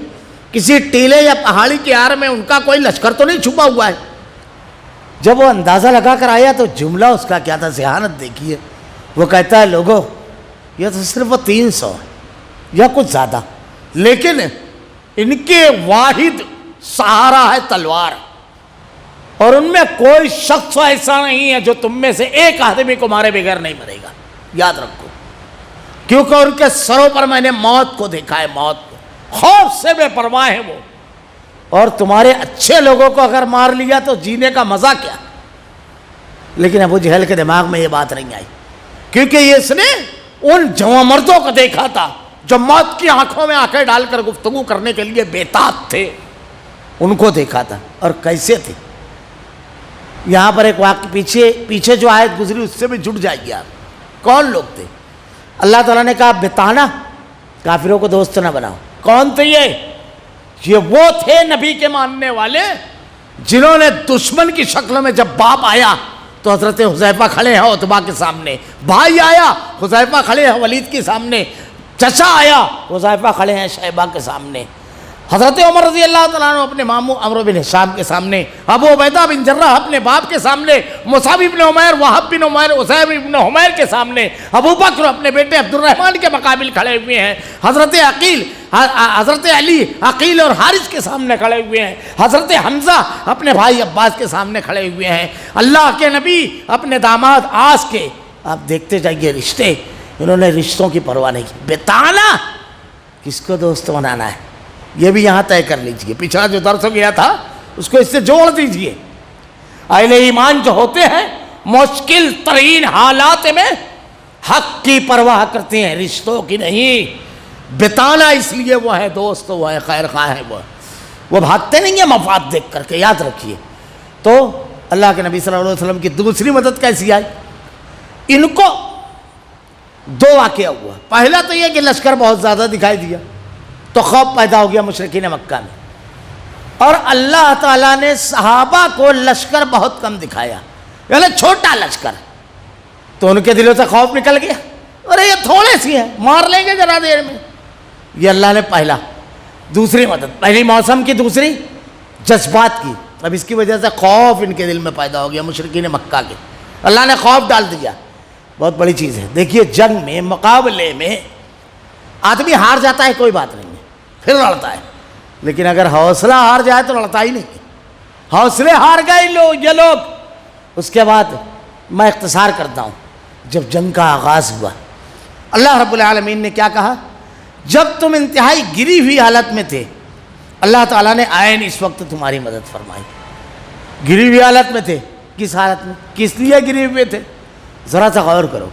کسی ٹیلے یا پہاڑی کی آڑ میں ان کا کوئی لشکر تو نہیں چھپا ہوا ہے۔ جب وہ اندازہ لگا کر آیا تو جملہ اس کا کیا تھا، ذہانت دیکھیے، وہ کہتا ہے لوگوں یہ تو صرف 300 ہے یا کچھ زیادہ، لیکن ان کے واحد سہارا ہے تلوار، اور ان میں کوئی شخص ایسا نہیں ہے جو تم میں سے ایک آدمی کو مارے بغیر نہیں مرے گا، یاد رکھو، کیونکہ ان کے سروں پر میں نے موت کو دیکھا ہے، موت کو، خوف سے بے پرواہ ہے وہ، اور تمہارے اچھے لوگوں کو اگر مار لیا تو جینے کا مزہ کیا۔ لیکن ابو جہل کے دماغ میں یہ بات نہیں آئی، کیونکہ اس نے ان جوان مردوں کو دیکھا تھا جو موت کی آنکھوں میں آنکھیں ڈال کر گفتگو کرنے کے لیے بےتاب تھے، ان کو دیکھا تھا، اور کیسے تھے۔ یہاں پر ایک واقعہ پیچھے جو آیت گزری اس سے بھی جڑ جائیے آپ، کون لوگ تھے؟ اللہ تعالیٰ نے کہا بتانا، کافروں کو دوست نہ بناؤ۔ کون تھے یہ وہ تھے نبی کے ماننے والے جنہوں نے دشمن کی شکل میں، جب باپ آیا تو حضرت حذیفہ کھڑے ہیں عتبہ کے سامنے، بھائی آیا حذیفہ کھڑے ہیں ولید کے سامنے، چچا آیا حذیفہ کھڑے ہیں شیبہ کے سامنے، حضرت عمر رضی اللہ تعالیٰ عنہ اپنے ماموں عمرو بن ہشام کے سامنے، ابو عبیدہ بن جراح اپنے باپ کے سامنے، مصعب بن عمیر، وہب بن عمیر، عزیر بن حمیر کے سامنے، ابو بکر اپنے بیٹے عبد الرحمن کے مقابل کھڑے ہوئے ہیں، حضرت علی عقیل اور حارث کے سامنے کھڑے ہوئے ہیں، حضرت حمزہ اپنے بھائی عباس کے سامنے کھڑے ہوئے ہیں، اللہ کے نبی اپنے داماد آس کے، آپ دیکھتے جائیے رشتے، انہوں نے رشتوں کی پرواہ نہیں کی۔ بتانا کس کو دوست بنانا ہے یہ بھی یہاں طے کر لیجئے، پچھلا جو درس ہو گیا تھا اس کو اس سے جوڑ دیجئے۔ اہل ایمان جو ہوتے ہیں مشکل ترین حالات میں حق کی پرواہ کرتے ہیں، رشتوں کی نہیں۔ بتانا اس لیے وہ ہے دوست، وہ ہے خیر خواہ ہے، وہ بھاگتے نہیں ہیں مفاد دیکھ کر کے، یاد رکھیے۔ تو اللہ کے نبی صلی اللہ علیہ وسلم کی دوسری مدد کیسی آئی؟ ان کو دو واقعہ ہوا۔ پہلا تو یہ کہ لشکر بہت زیادہ دکھائی دیا تو خوف پیدا ہو گیا مشرکین مکہ میں، اور اللہ تعالیٰ نے صحابہ کو لشکر بہت کم دکھایا، یعنی چھوٹا لشکر، تو ان کے دلوں سے خوف نکل گیا، ارے یہ تھوڑے سی ہیں، مار لیں گے ذرا دیر میں۔ یہ اللہ نے پہلا، دوسری مدد، پہلی موسم کی، دوسری جذبات کی۔ اب اس کی وجہ سے خوف ان کے دل میں پیدا ہو گیا مشرکین مکہ کے، اللہ نے خوف ڈال دیا۔ بہت بڑی چیز ہے، دیکھیے جنگ میں، مقابلے میں آدمی ہار جاتا ہے کوئی بات نہیں ہے، پھر لڑتا ہے، لیکن اگر حوصلہ ہار جائے تو لڑتا ہی نہیں۔ حوصلے ہار گئے یہ لوگ۔ اس کے بعد میں اختصار کرتا ہوں، جب جنگ کا آغاز ہوا اللہ رب العالمین نے کیا کہا؟ جب تم انتہائی گری ہوئی حالت میں تھے، اللہ تعالیٰ نے عین اس وقت تمہاری مدد فرمائی۔ گری ہوئی حالت میں تھے، کس حالت میں، کس لیے گری ہوئے تھے؟ ذرا سا غور کرو،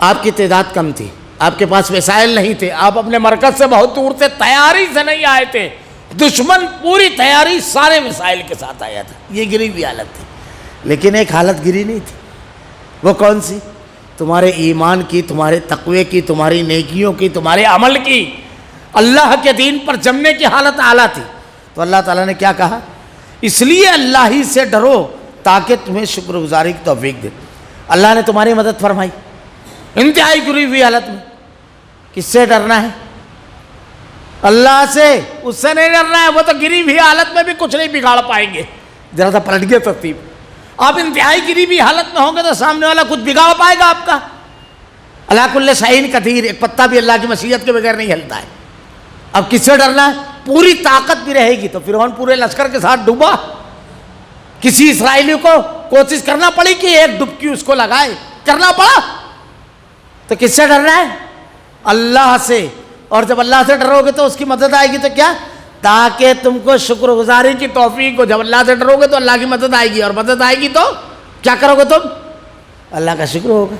آپ کی تعداد کم تھی، آپ کے پاس وسائل نہیں تھے، آپ اپنے مرکز سے بہت دور تھے، تیاری سے نہیں آئے تھے، دشمن پوری تیاری سارے وسائل کے ساتھ آیا تھا، یہ گری ہوئی حالت تھی۔ لیکن ایک حالت گری نہیں تھی، وہ کون سی؟ تمہارے ایمان کی، تمہارے تقوی کی، تمہاری نیکیوں کی، تمہارے عمل کی، اللہ کے دین پر جمنے کی حالت اعلیٰ تھی۔ تو اللہ تعالیٰ نے کیا کہا؟ اس لیے اللہ ہی سے ڈرو تاکہ تمہیں شکر گزاری کی توفیق دے۔ اللہ نے تمہاری مدد فرمائی انتہائی گری ہوئی حالت میں۔ کس سے ڈرنا ہے؟ اللہ سے، اس سے نہیں ڈرنا ہے، وہ تو گری ہوئی حالت میں بھی کچھ نہیں بگاڑ پائیں گے۔ ذرا سا پلٹ گیا ترتیب، آپ انتہائی گری ہوئی حالت میں ہوں گے تو سامنے والا کچھ بگاڑ پائے گا آپ کا؟ اللہ کل شعین قدیر، ایک پتا بھی اللہ کی مشیت کے بغیر نہیں ہلتا ہے۔ اب کس سے ڈرنا ہے؟ پوری طاقت بھی رہے گی تو فرعون پورے لشکر کے ساتھ ڈوبا، کسی اسرائیلی کو کوشش کرنا پڑی کہ ایک ڈبکی اس کو لگائے، کرنا پڑا۔ تو کس سے ڈرنا ہے؟ اللہ سے۔ اور جب اللہ سے ڈرو گے تو اس کی مدد آئے گی، تو کیا؟ تاکہ تم کو شکر گزاری کی توفیق ہو۔ جب اللہ سے ڈرو گے تو اللہ کی مدد آئے گی، اور مدد آئے گی تو کیا کرو گے تم؟ اللہ کا شکر ہوگا،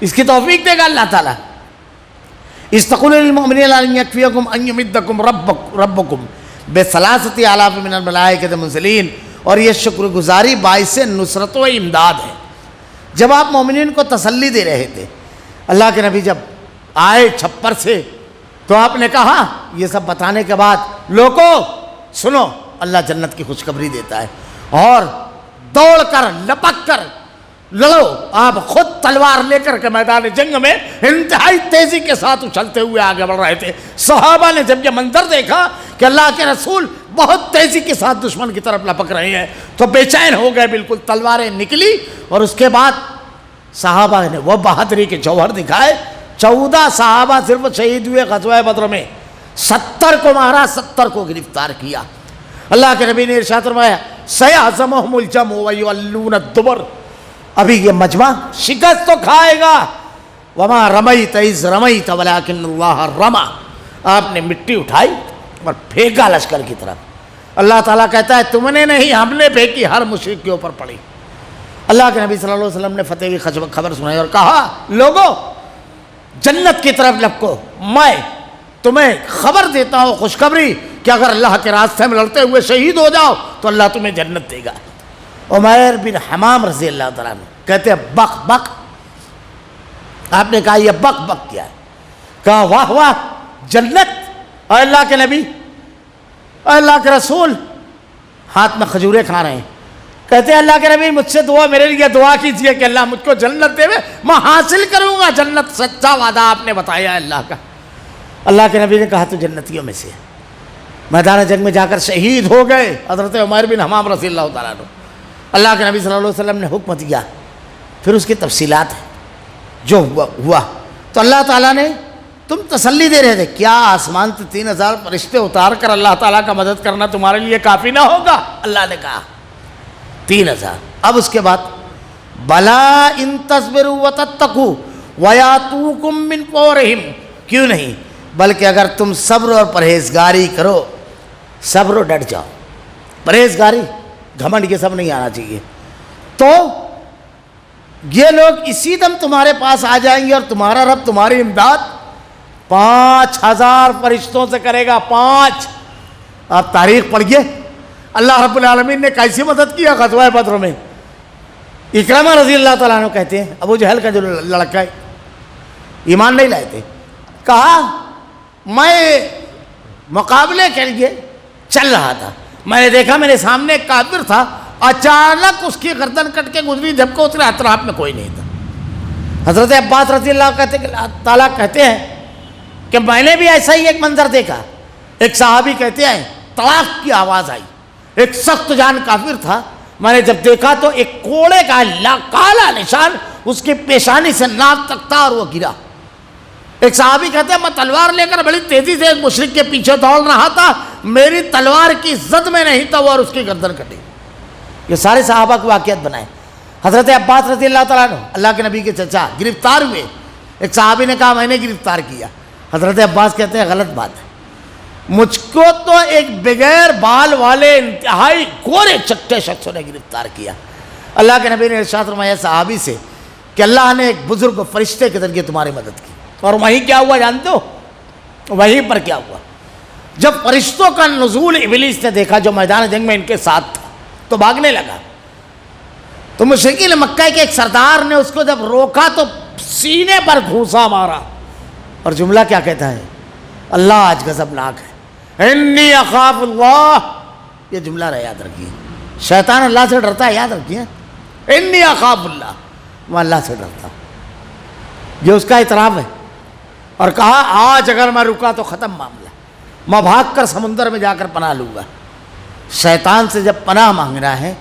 اس کی توفیق دے گا اللہ تعالیٰ۔ استقل للمؤمنین ان یکفیکم ان یمدکم ربکم بثلاثۃ آلاف من الملائکۃ منزلین، اور یہ شکر گزاری باعث نصرت و امداد ہے۔ جب آپ مومنین کو تسلی دے رہے تھے، اللہ کے نبی جب آئے چھپر سے تو آپ نے کہا، یہ سب بتانے کے بعد، لوگوں سنو، اللہ جنت کی خوشخبری دیتا ہے، اور دوڑ کر لپک کر لڑو۔ آپ خود تلوار لے کر کے میدان جنگ میں انتہائی تیزی کے ساتھ اچھلتے ہوئے آگے بڑھ رہے تھے۔ صحابہ نے جب یہ منظر دیکھا کہ اللہ کے رسول بہت تیزی کے ساتھ دشمن کی طرف لپک رہے ہیں تو بے چین ہو گئے، بالکل تلواریں نکلی، اور اس کے بعد صحابہ نے وہ بہادری کے جوہر دکھائے۔ 14 صحابہ صرف شہید ہوئے غزوہ بدر میں، 70 کو مارا، 70 کو گرفتار کیا۔ اللہ کے نبی نے ارشاد فرمایا، سیہزمہم الجمع ویولون الدبر، ابھی یہ مجمع شکست تو کھائے گا۔ وما رمیت اذ رمیت ولکن اللہ رمی، آپ نے مٹی اٹھائی اور پھینکا لشکر کی طرف۔ اللہ تعالیٰ کہتا ہے تم نے نہیں، ہم نے پھینکی، ہر مشرک کے اوپر پڑی۔ اللہ کے نبی صلی اللہ علیہ وسلم نے فتح کی خبر سنائی اور کہا، لوگوں جنت کی طرف لپکو، میں تمہیں خبر دیتا ہوں، خوشخبری، کہ اگر اللہ کے راستے میں لڑتے ہوئے شہید ہو جاؤ تو اللہ تمہیں جنت دے گا۔ عمیر بن حمام رضی اللہ تعالیٰ عنہ کہتے ہیں بک بک، آپ نے کہا یہ بک بک کیا ہے؟ کہا واہ واہ، جنت، اے اللہ کے نبی، اے اللہ کے رسول، ہاتھ میں کھجوریں کھا رہے ہیں۔ کہتے ہیں اللہ کے نبی مجھ سے دعا، میرے لیے دعا کیجئے کہ اللہ مجھ کو جنت دے، میں حاصل کروں گا جنت، سچا وعدہ آپ نے بتایا ہے اللہ کا۔ اللہ کے نبی نے کہا تو جنتیوں میں سے۔ میدان جنگ میں جا کر شہید ہو گئے حضرت عمیر بن حمام رضی اللہ تعالیٰ عنہ۔ اللہ کے نبی صلی اللہ علیہ وسلم نے حکم دیا، پھر اس کی تفصیلات ہیں جو ہوا تو اللہ تعالیٰ نے، تم تسلی دے رہے تھے، کیا آسمان سے 3000 فرشتے اتار کر اللہ تعالیٰ کا مدد کرنا تمہارے لیے کافی نہ ہوگا؟ اللہ نے کہا 3000۔ اب اس کے بعد بلا ان تصبروا وتتقوا ویاتوکم من فورہم، کیوں نہیں، بلکہ اگر تم صبر اور پرہیزگاری کرو، صبر و ڈٹ جاؤ، پرہیزگاری، گھمنڈ یہ سب نہیں آنا چاہیے، تو یہ لوگ اسی دم تمہارے پاس آ جائیں گے اور تمہارا رب تمہاری امداد 5000 فرشتوں سے کرے گا۔ 5، آپ تاریخ پڑھیے اللہ رب العالمین نے کیسی مدد کیا غزوہ بدر میں۔ اکرمہ رضی اللہ تعالیٰ عنہ کہتے ہیں، ابو جہل کا جو لڑکا ہے، ایمان نہیں لائے تھے، کہا میں مقابلے کے لیے چل رہا تھا، میں نے دیکھا میرے سامنے ایک کافر تھا، اچانک اس کی گردن کٹ کے گزری، جب کہ اترے اطراف میں کوئی نہیں تھا۔ حضرت عباس رضی اللہ تعالیٰ کہتے ہیں کہ میں نے بھی ایسا ہی ایک منظر دیکھا، ایک صحابی کہتے ہیں طلاق کی آواز آئی، ایک سخت جان کافر تھا، میں نے جب دیکھا تو ایک کوڑے کا کالا نشان اس کی پیشانی سے ناک تک تھا اور وہ گرا۔ ایک صحابی کہتے ہیں میں تلوار لے کر بڑی تیزی سے ایک مشرک کے پیچھے دوڑ رہا تھا، میری تلوار کی زد میں نہیں تھا وہ، اور اس کی گردن کٹی۔ یہ سارے صحابہ کی واقعات بنائے۔ حضرت عباس رضی اللہ تعالیٰ عنہ اللہ کے نبی کے چچا گرفتار ہوئے، ایک صحابی نے کہا میں نے گرفتار کیا۔ حضرت عباس کہتے ہیں غلط بات ہے، مجھ کو تو ایک بغیر بال والے انتہائی گورے چٹے شخص نے گرفتار کیا۔ اللہ کے نبی نے ارشاد فرمایا صحابی سے کہ اللہ نے ایک بزرگ فرشتے کے ذریعے تمہاری مدد کی، اور وہیں کیا ہوا جانتے ہو؟ وہیں پر کیا ہوا؟ جب فرشتوں کا نزول ابلیس نے دیکھا جو میدان جنگ میں ان کے ساتھ تھا تو بھاگنے لگا، تو مشرکین مکہ کے ایک سردار نے اس کو جب روکا تو سینے پر گھونسا مارا، اور جملہ کیا کہتا ہے؟ اللہ آج غضبناک ہے، انی اخاف اللہ، یہ جملہ رہا یاد رکھیے، شیطان اللہ سے ڈرتا ہے، یاد رکھیے، انی اخاف اللہ، میں اللہ سے ڈرتا ہوں، یہ اس کا اعتراف ہے۔ اور کہا آج اگر میں رکا تو ختم معاملہ، میں بھاگ کر سمندر میں جا کر پناہ لوں گا۔ شیطان سے جب پناہ مانگنا ہے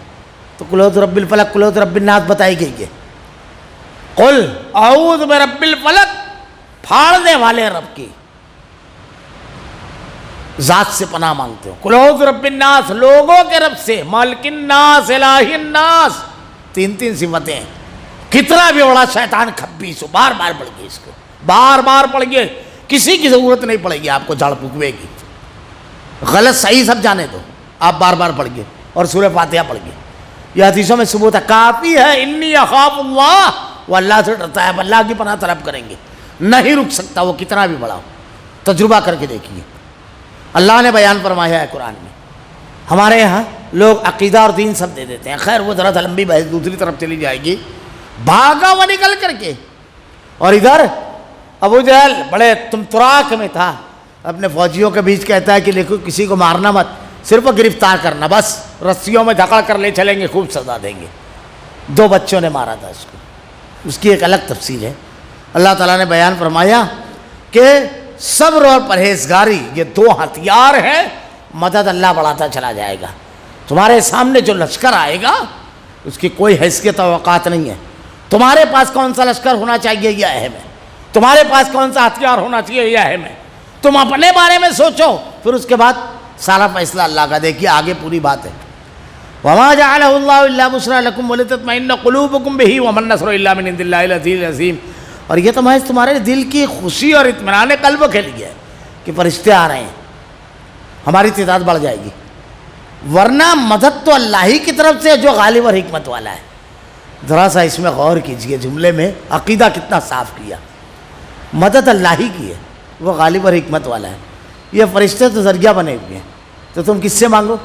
تو قل اعوذ برب الفلق، قل اعوذ برب الناس بتائی گئی ہے۔ قل اعوذ برب الفلق، پھاڑنے والے رب کی ذات سے پناہ مانگتے ہو۔ قل اعوذ برب الناس، لوگوں کے رب سے، مالک الناس، الہ الناس، تین صفتیں ہیں۔ کتنا بھی بڑا شیطان کھبیس ہو، بار بار پڑھیے اس کو، بار بار پڑھیے، کسی کی ضرورت نہیں پڑے گی آپ کو جھاڑ پھونکنے کی، غلط صحیح سب جانے دو، آپ بار بار پڑھیے اور سورہ فاتحہ پڑھیے۔ یہ حدیثوں میں ثبوت ہے، کافی ہے انی اخاف اللہ، وہ اللہ سے ڈرتا ہے، اب اللہ کی پناہ طلب کریں گے، نہیں رک سکتا وہ کتنا بھی بڑا ہو، تجربہ کر کے دیکھیے۔ اللہ نے بیان فرمایا ہے قرآن میں۔ ہمارے یہاں لوگ عقیدہ اور دین سب دے دیتے ہیں، خیر وہ ذرا لمبی بحث دوسری طرف چلی جائے گی۔ بھاگا وہ نکل کر کے، اور ادھر ابو جہل بڑے تراک میں تھا، اپنے فوجیوں کے بیچ کہتا ہے کہ دیکھو کسی کو مارنا مت، صرف گرفتار کرنا، بس رسیوں میں جھکڑ کر لے چلیں گے، خوب سزا دیں گے۔ 2 بچوں نے مارا تھا اس کو، اس کی ایک الگ تفصیل ہے۔ اللہ تعالیٰ نے بیان فرمایا کہ صبر اور پرہیزگاری یہ 2 ہتھیار ہیں، مدد اللہ بڑھاتا چلا جائے گا۔ تمہارے سامنے جو لشکر آئے گا اس کی کوئی حیثیت و اوقات نہیں ہے، تمہارے پاس کون سا لشکر ہونا چاہیے یہ اہم ہے، تمہارے پاس کون سا ہتھیار ہونا چاہیے یہ اہم ہے۔ تم اپنے بارے میں سوچو، پھر اس کے بعد سارا فیصلہ اللہ کا۔ دیکھیے آگے پوری بات ہے، وَمَا جَعَلَهُ اللَّهُ إِلَّا بُشْرَىٰ لَكُمْ وَلِتَطْمَئِنَّ قُلُوبُكُمْ بِهِ وَمَا النَّصْرُ إِلَّا مِنْ عِندِ اللَّهِ الْعَزِيزِ الْحَكِيمِ، اور یہ تو محض تمہارے دل کی خوشی اور اطمینان قلب کے لیے ہے کہ فرشتے آ رہے ہیں، ہماری تعداد بڑھ جائے گی، ورنہ مدد تو اللہ ہی کی طرف سے جو غالب اور حکمت والا ہے۔ ذرا سا اس میں غور کیجئے، جملے میں عقیدہ کتنا صاف کیا، مدد اللہ ہی کی ہے، وہ غالب اور حکمت والا ہے، یہ فرشتے تو ذریعہ بنے ہوئے ہیں، تو تم کس سے مانگو؟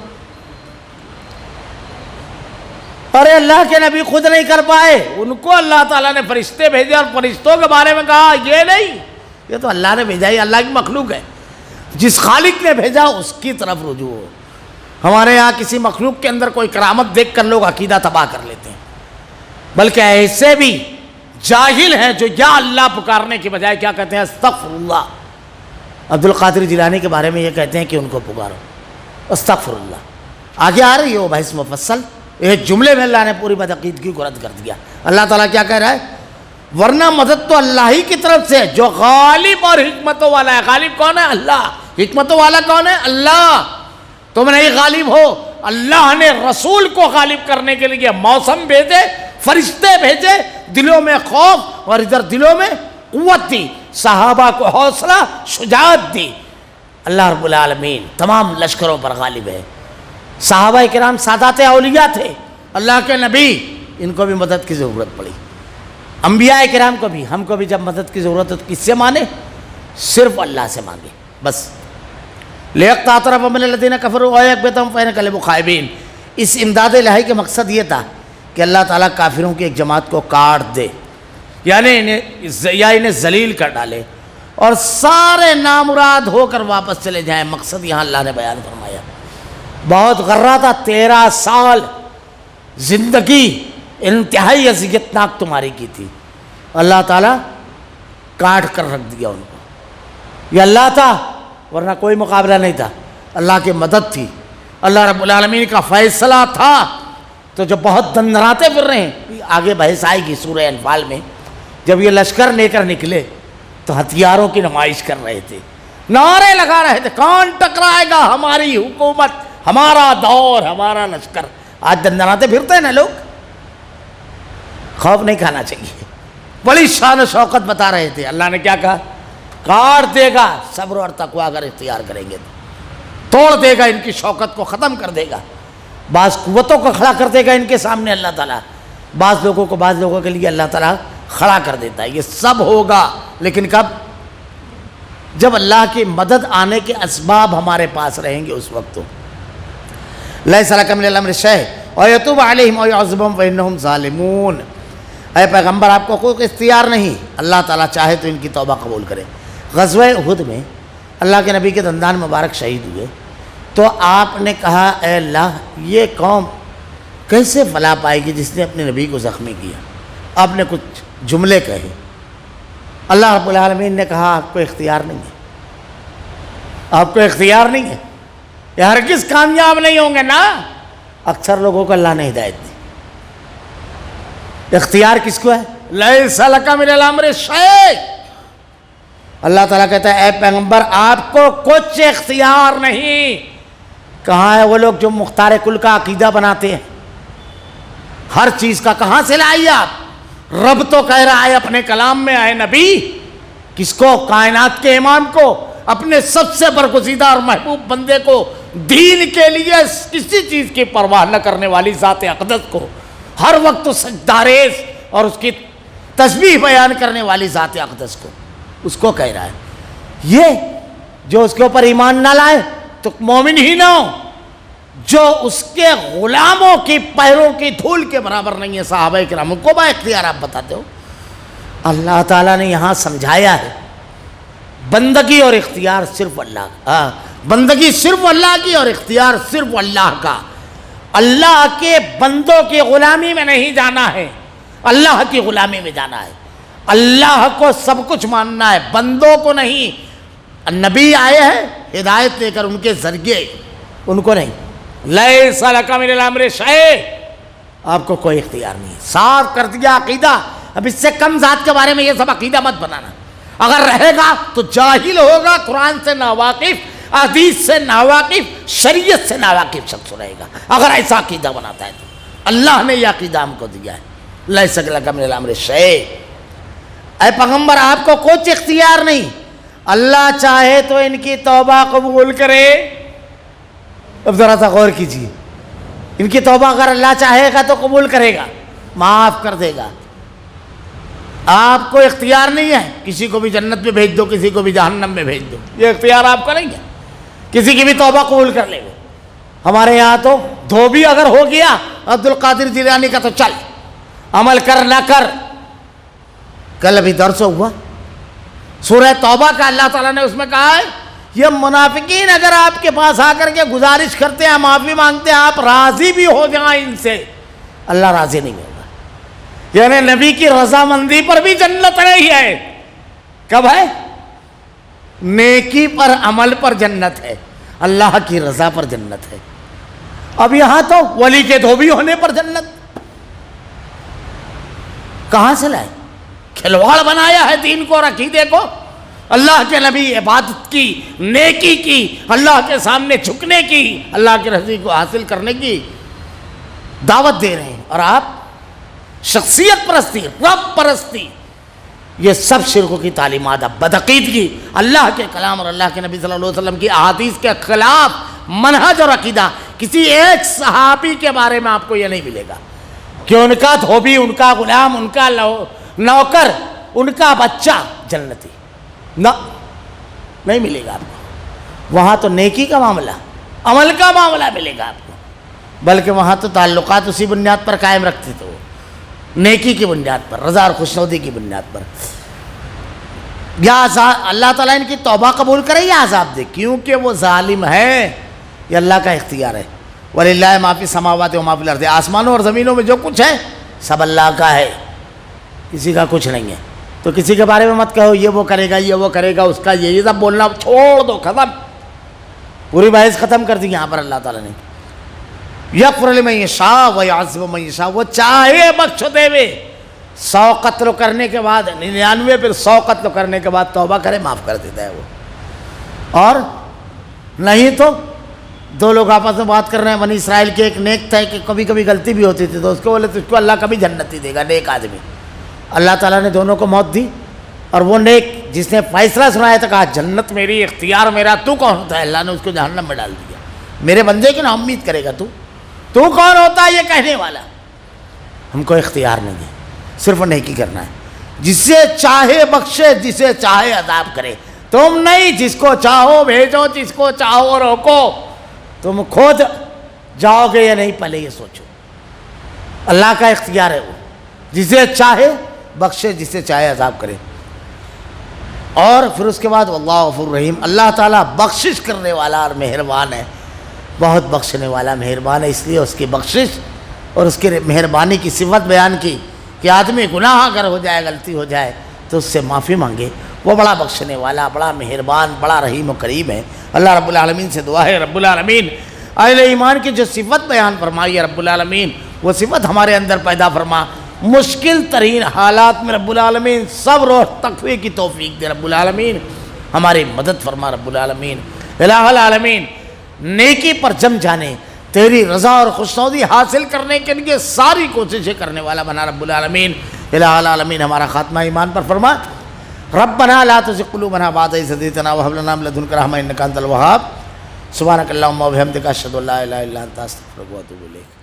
ارے اللہ کے نبی خود نہیں کر پائے، ان کو اللہ تعالیٰ نے فرشتے بھیجے، اور فرشتوں کے بارے میں کہا یہ نہیں، یہ تو اللہ نے بھیجا، یہ اللہ کی مخلوق ہے، جس خالق نے بھیجا اس کی طرف رجوع ہو۔ ہمارے یہاں کسی مخلوق کے اندر کوئی کرامت دیکھ کر لوگ عقیدہ تباہ کر لیتے ہیں، بلکہ ایسے بھی جاہل ہیں جو یا اللہ پکارنے کی بجائے کیا کہتے ہیں؟ استغفر اللہ۔ عبد القادر جیلانی کے بارے میں یہ کہتے ہیں کہ ان کو پکارو، استغفر اللہ۔ آگے آ رہی ہے وہ بحث مفصل، ایک جملے میں اللہ نے پوری بدعقیدگی کو رد کر دیا۔ اللہ تعالیٰ کیا کہہ رہا ہے؟ ورنہ مدد تو اللہ ہی کی طرف سے جو غالب اور حکمتوں والا ہے۔ غالب کون ہے؟ اللہ۔ حکمتوں والا کون ہے؟ اللہ۔ تم نہیں غالب ہو، اللہ نے رسول کو غالب کرنے کے لیے موسم بھیجے، فرشتے بھیجے، دلوں میں خوف اور ادھر دلوں میں قوت دی، صحابہ کو حوصلہ شجاعت دی۔ اللہ رب العالمین تمام لشکروں پر غالب ہے۔ صحابہ کرام سادات اولیاء تھے، اللہ کے نبی، ان کو بھی مدد کی ضرورت پڑی، انبیاء کرام کو بھی۔ ہم کو بھی جب مدد کی ضرورت ہے تو کس سے مانے؟ صرف اللہ سے مانگے بس۔ لِيَقْطَعَ طَرَفًا مِنَ الَّذِينَ كَفَرُوا وَيَكْبِتَهُمْ فَيَنْقَلِبُوا خَائِبِينَ۔ اس امداد الہی کا مقصد یہ تھا کہ اللہ تعالیٰ کافروں کی ایک جماعت کو کاٹ دے، یعنی انہیں ذلیل کر ڈالے اور سارے نامراد ہو کر واپس چلے جائیں۔ مقصد یہاں اللہ نے بیان فرمایا۔ بہت غرہ تھا، 13 سال زندگی انتہائی اذیتناک تمہاری کی تھی، اللہ تعالیٰ کاٹ کر رکھ دیا ان کو۔ یہ اللہ تھا، ورنہ کوئی مقابلہ نہیں تھا، اللہ کی مدد تھی، اللہ رب العالمین کا فیصلہ تھا۔ تو جو بہت دندراتے پھر رہے ہیں، آگے بحث آئے گی سورہ انفال میں، جب یہ لشکر لے کر نکلے تو ہتھیاروں کی نمائش کر رہے تھے، نعرے لگا رہے تھے، کون ٹکرائے گا ہماری حکومت، ہمارا دور، ہمارا لشکر۔ آج دندراتے پھرتے ہیں نا لوگ، خوف نہیں کھانا چاہیے، بڑی شان و شوقت بتا رہے تھے۔ اللہ نے کیا کہا؟ کاٹ دے گا، صبر اور تقوی اگر اختیار کریں گے تو توڑ دے گا، ان کی شوقت کو ختم کر دے گا، بعض قوتوں کو کھڑا کر دے گا ان کے سامنے اللہ تعالیٰ، بعض لوگوں کے لیے اللہ تعالیٰ کھڑا کر دیتا ہے۔ یہ سب ہوگا، لیکن کب؟ جب اللہ کی مدد آنے کے اسباب ہمارے پاس رہیں گے، اس وقت تو لیس لک من الامر شیء ویتوب علیہم ویعذبہم فانہم ظالمون۔ اے پیغمبر، آپ کو کوئی اختیار نہیں، اللہ تعالیٰ چاہے تو ان کی توبہ قبول کرے۔ غزوہ احد میں اللہ کے نبی کے دندان مبارک شہید ہوئے تو آپ نے کہا اے اللہ یہ قوم کیسے فلاح پائے گی جس نے اپنے نبی کو زخمی کیا؟ آپ نے کچھ جملے کہے، اللہ رب العالمین نے کہا آپ کو اختیار نہیں ہے، آپ کو اختیار نہیں ہے، یہ ہرگز کامیاب نہیں ہوں گے نا۔ اکثر لوگوں کو اللہ نے ہدایت دی۔ اختیار کس کو ہے؟ لیس لک من الامر شیء۔ اللہ تعالیٰ کہتا ہے اے پیغمبر آپ کو کچھ اختیار نہیں۔ کہاں ہے وہ لوگ جو مختار کل کا عقیدہ بناتے ہیں؟ ہر چیز کا کہاں سے لائیے آپ؟ رب تو کہہ رہا ہے اپنے کلام میں، اے نبی، کس کو؟ کائنات کے امام کو، اپنے سب سے برگزیدہ اور محبوب بندے کو، دین کے لیے کسی چیز کی پرواہ نہ کرنے والی ذات اقدس کو، ہر وقت سجداریز اور اس کی تسبیح بیان کرنے والی ذات اقدس کو، اس کو کہہ رہا ہے یہ جو اس کے اوپر ایمان نہ لائے تو مومن ہی نہ ہو، جو اس کے غلاموں کی پیروں کی دھول کے برابر نہیں ہے۔ صحابہ کرام کو با اختیار آپ بتاتے ہو؟ اللہ تعالیٰ نے یہاں سمجھایا ہے بندگی اور اختیار صرف اللہ کا، بندگی صرف اللہ کی اور اختیار صرف اللہ کا۔ اللہ کے بندوں کی غلامی میں نہیں جانا ہے، اللہ کی غلامی میں جانا ہے۔ اللہ کو سب کچھ ماننا ہے، بندوں کو نہیں۔ نبی آئے ہیں ہدایت لے کر، ان کے ذریعے، ان کو نہیں۔ لیس لک من الامر شیء، آپ کو کوئی اختیار نہیں۔ صاف کر دیا عقیدہ۔ اب اس سے کم ذات کے بارے میں یہ سب عقیدہ مت بنانا۔ اگر رہے گا تو جاہل ہوگا، قرآن سے ناواقف، حدیث سے ناواقف، شریعت سے ناواقف شخص رہے گا اگر ایسا عقیدہ بناتا ہے تو۔ اللہ نے یہ عقیدہ ہم کو دیا ہے، لیس لک من الامر شیء۔ اے پیغمبر آپ کو کچھ اختیار نہیں۔ اللہ چاہے تو ان کی توبہ قبول کرے۔ اب ذرا سا غور کیجیے، ان کی توبہ اگر اللہ چاہے گا تو قبول کرے گا، معاف کر دے گا۔ آپ کو اختیار نہیں ہے کسی کو بھی جنت میں بھیج دو، کسی کو بھی جہنم میں بھیج دو، یہ اختیار آپ کا نہیں ہے۔ کسی کی بھی توبہ قبول کر لے گا۔ ہمارے یہاں تو دھوبی اگر ہو گیا عبد القادر جیلانی کا تو چل عمل کر نہ کر۔ کل ابھی درس ہوا سورہ توبہ کا، اللہ تعالیٰ نے اس میں کہا ہے یہ منافقین اگر آپ کے پاس آ کر کے گزارش کرتے ہیں، معافی مانگتے ہیں، آپ راضی بھی ہو جائیں ان سے، اللہ راضی نہیں ہوگا۔ یعنی نبی کی رضامندی پر بھی جنت نہیں ہے۔ کب ہے؟ نیکی پر، عمل پر جنت ہے، اللہ کی رضا پر جنت ہے۔ اب یہاں تو ولی کے دھوبی ہونے پر جنت کہاں سے لائے؟ کھلواڑ بنایا ہے دین کو اور عقیدے کو۔ اللہ کے نبی عبادت کی، نیکی کی، اللہ کے سامنے جھکنے کی، اللہ کی رضا کو حاصل کرنے کی دعوت دے رہے ہیں، اور آپ شخصیت پرستی، رب پرستی، یہ سب شرکوں کی تعلیمات۔ اب بدعقیدگی، اللہ کے کلام اور اللہ کے نبی صلی اللہ علیہ وسلم کی احادیث کے خلاف منہج اور عقیدہ۔ کسی ایک صحابی کے بارے میں آپ کو یہ نہیں ملے گا کہ ان کا دھوبی، ان کا غلام، ان کا نوکر، ان کا بچہ جنتی، نہ، نہیں ملے گا آپ کو۔ وہاں تو نیکی کا معاملہ، عمل کا معاملہ ملے گا آپ کو، بلکہ وہاں تو تعلقات اسی بنیاد پر قائم رکھتے تھے، وہ نیکی کی بنیاد پر، رضا اور خوشنودی کی بنیاد پر۔ یا اللہ تعالیٰ ان کی توبہ قبول کرے یا عذاب دے، کیونکہ وہ ظالم ہے، یہ اللہ کا اختیار ہے۔ وَلِلَّهِ مَا فِي السَّمَاوَاتِ وَمَا فِي الْأَرْضِ، آسمانوں اور زمینوں میں جو کچھ ہے سب اللہ کا ہے، کسی کا کچھ نہیں ہے۔ تو کسی کے بارے میں مت کہو یہ وہ کرے گا، یہ وہ کرے گا، اس کا یہ سب بولنا چھوڑ دو، ختم، پوری بحث ختم کر دی یہاں پر اللہ تعالیٰ نے۔ یغفر لمن یشاء ویعذب من یشاء، وہ چاہے بخش دے وے، 100 قتل کرنے کے بعد 99 پھر 100 قتل کرنے کے بعد توبہ کرے، معاف کر دیتا ہے وہ۔ اور نہیں تو دو لوگ آپس میں بات کر رہے ہیں، بنی اسرائیل کے ایک نیک تھا کہ کبھی کبھی غلطی بھی ہوتی تھی، تو اس کو بولے تو اس کو اللہ کبھی جنتی دے گا، نیک آدمی۔ اللہ تعالیٰ نے دونوں کو موت دی، اور وہ نیک جس نے فیصلہ سنایا تھا، کہا جنت میری، اختیار میرا، تو کون ہوتا ہے؟ اللہ نے اس کو جہنم میں ڈال دیا۔ میرے بندے کی نا امید کرے گا تو کون ہوتا ہے یہ کہنے والا؟ ہم کو اختیار نہیں ہے، صرف نیکی کرنا ہے۔ جسے چاہے بخشے، جسے چاہے عذاب کرے۔ تم نہیں، جس کو چاہو بھیجو، جس کو چاہو روکو، تم خود جاؤ گے یا نہیں پہلے یہ سوچو۔ اللہ کا اختیار ہے، وہ جسے چاہے بخشے، جسے چاہے عذاب کرے۔ اور پھر اس کے بعد واللہ غفور رحیم، اللہ تعالیٰ بخشش کرنے والا اور مہربان ہے، بہت بخشنے والا، مہربان ہے، اس لیے اس کی بخشش اور اس کی مہربانی کی صفت بیان کی کہ آدمی گناہ اگر ہو جائے، غلطی ہو جائے تو اس سے معافی مانگے، وہ بڑا بخشنے والا، بڑا مہربان، بڑا رحیم و کریم ہے۔ اللہ رب العالمین سے دعا ہے رب العالمین اہل ایمان کی جو صفت بیان فرمائی ہے رب العالمین وہ صفت ہمارے اندر پیدا فرما، مشکل ترین حالات میں رب العالمین صبر اور تقوی کی توفیق دے رب العالمین، ہماری مدد فرما رب العالمین۔ الہ العالمین نیکی پر جم جانے، تیری رضا اور خوشنودی حاصل کرنے کے لیے ساری کوششیں کرنے والا بنا رب العالمین۔ الہ العالمین ہمارا خاتمہ ایمان پر فرما۔ ربنا لا تزغ قلوبنا بعد إذ هديتنا وهب لنا من لدنك رحمة إنك أنت الوهاب۔ سبحانك اللهم وبحمدك أشهد أن لا إله إلا أنت أستغفرك وأتوب إليك۔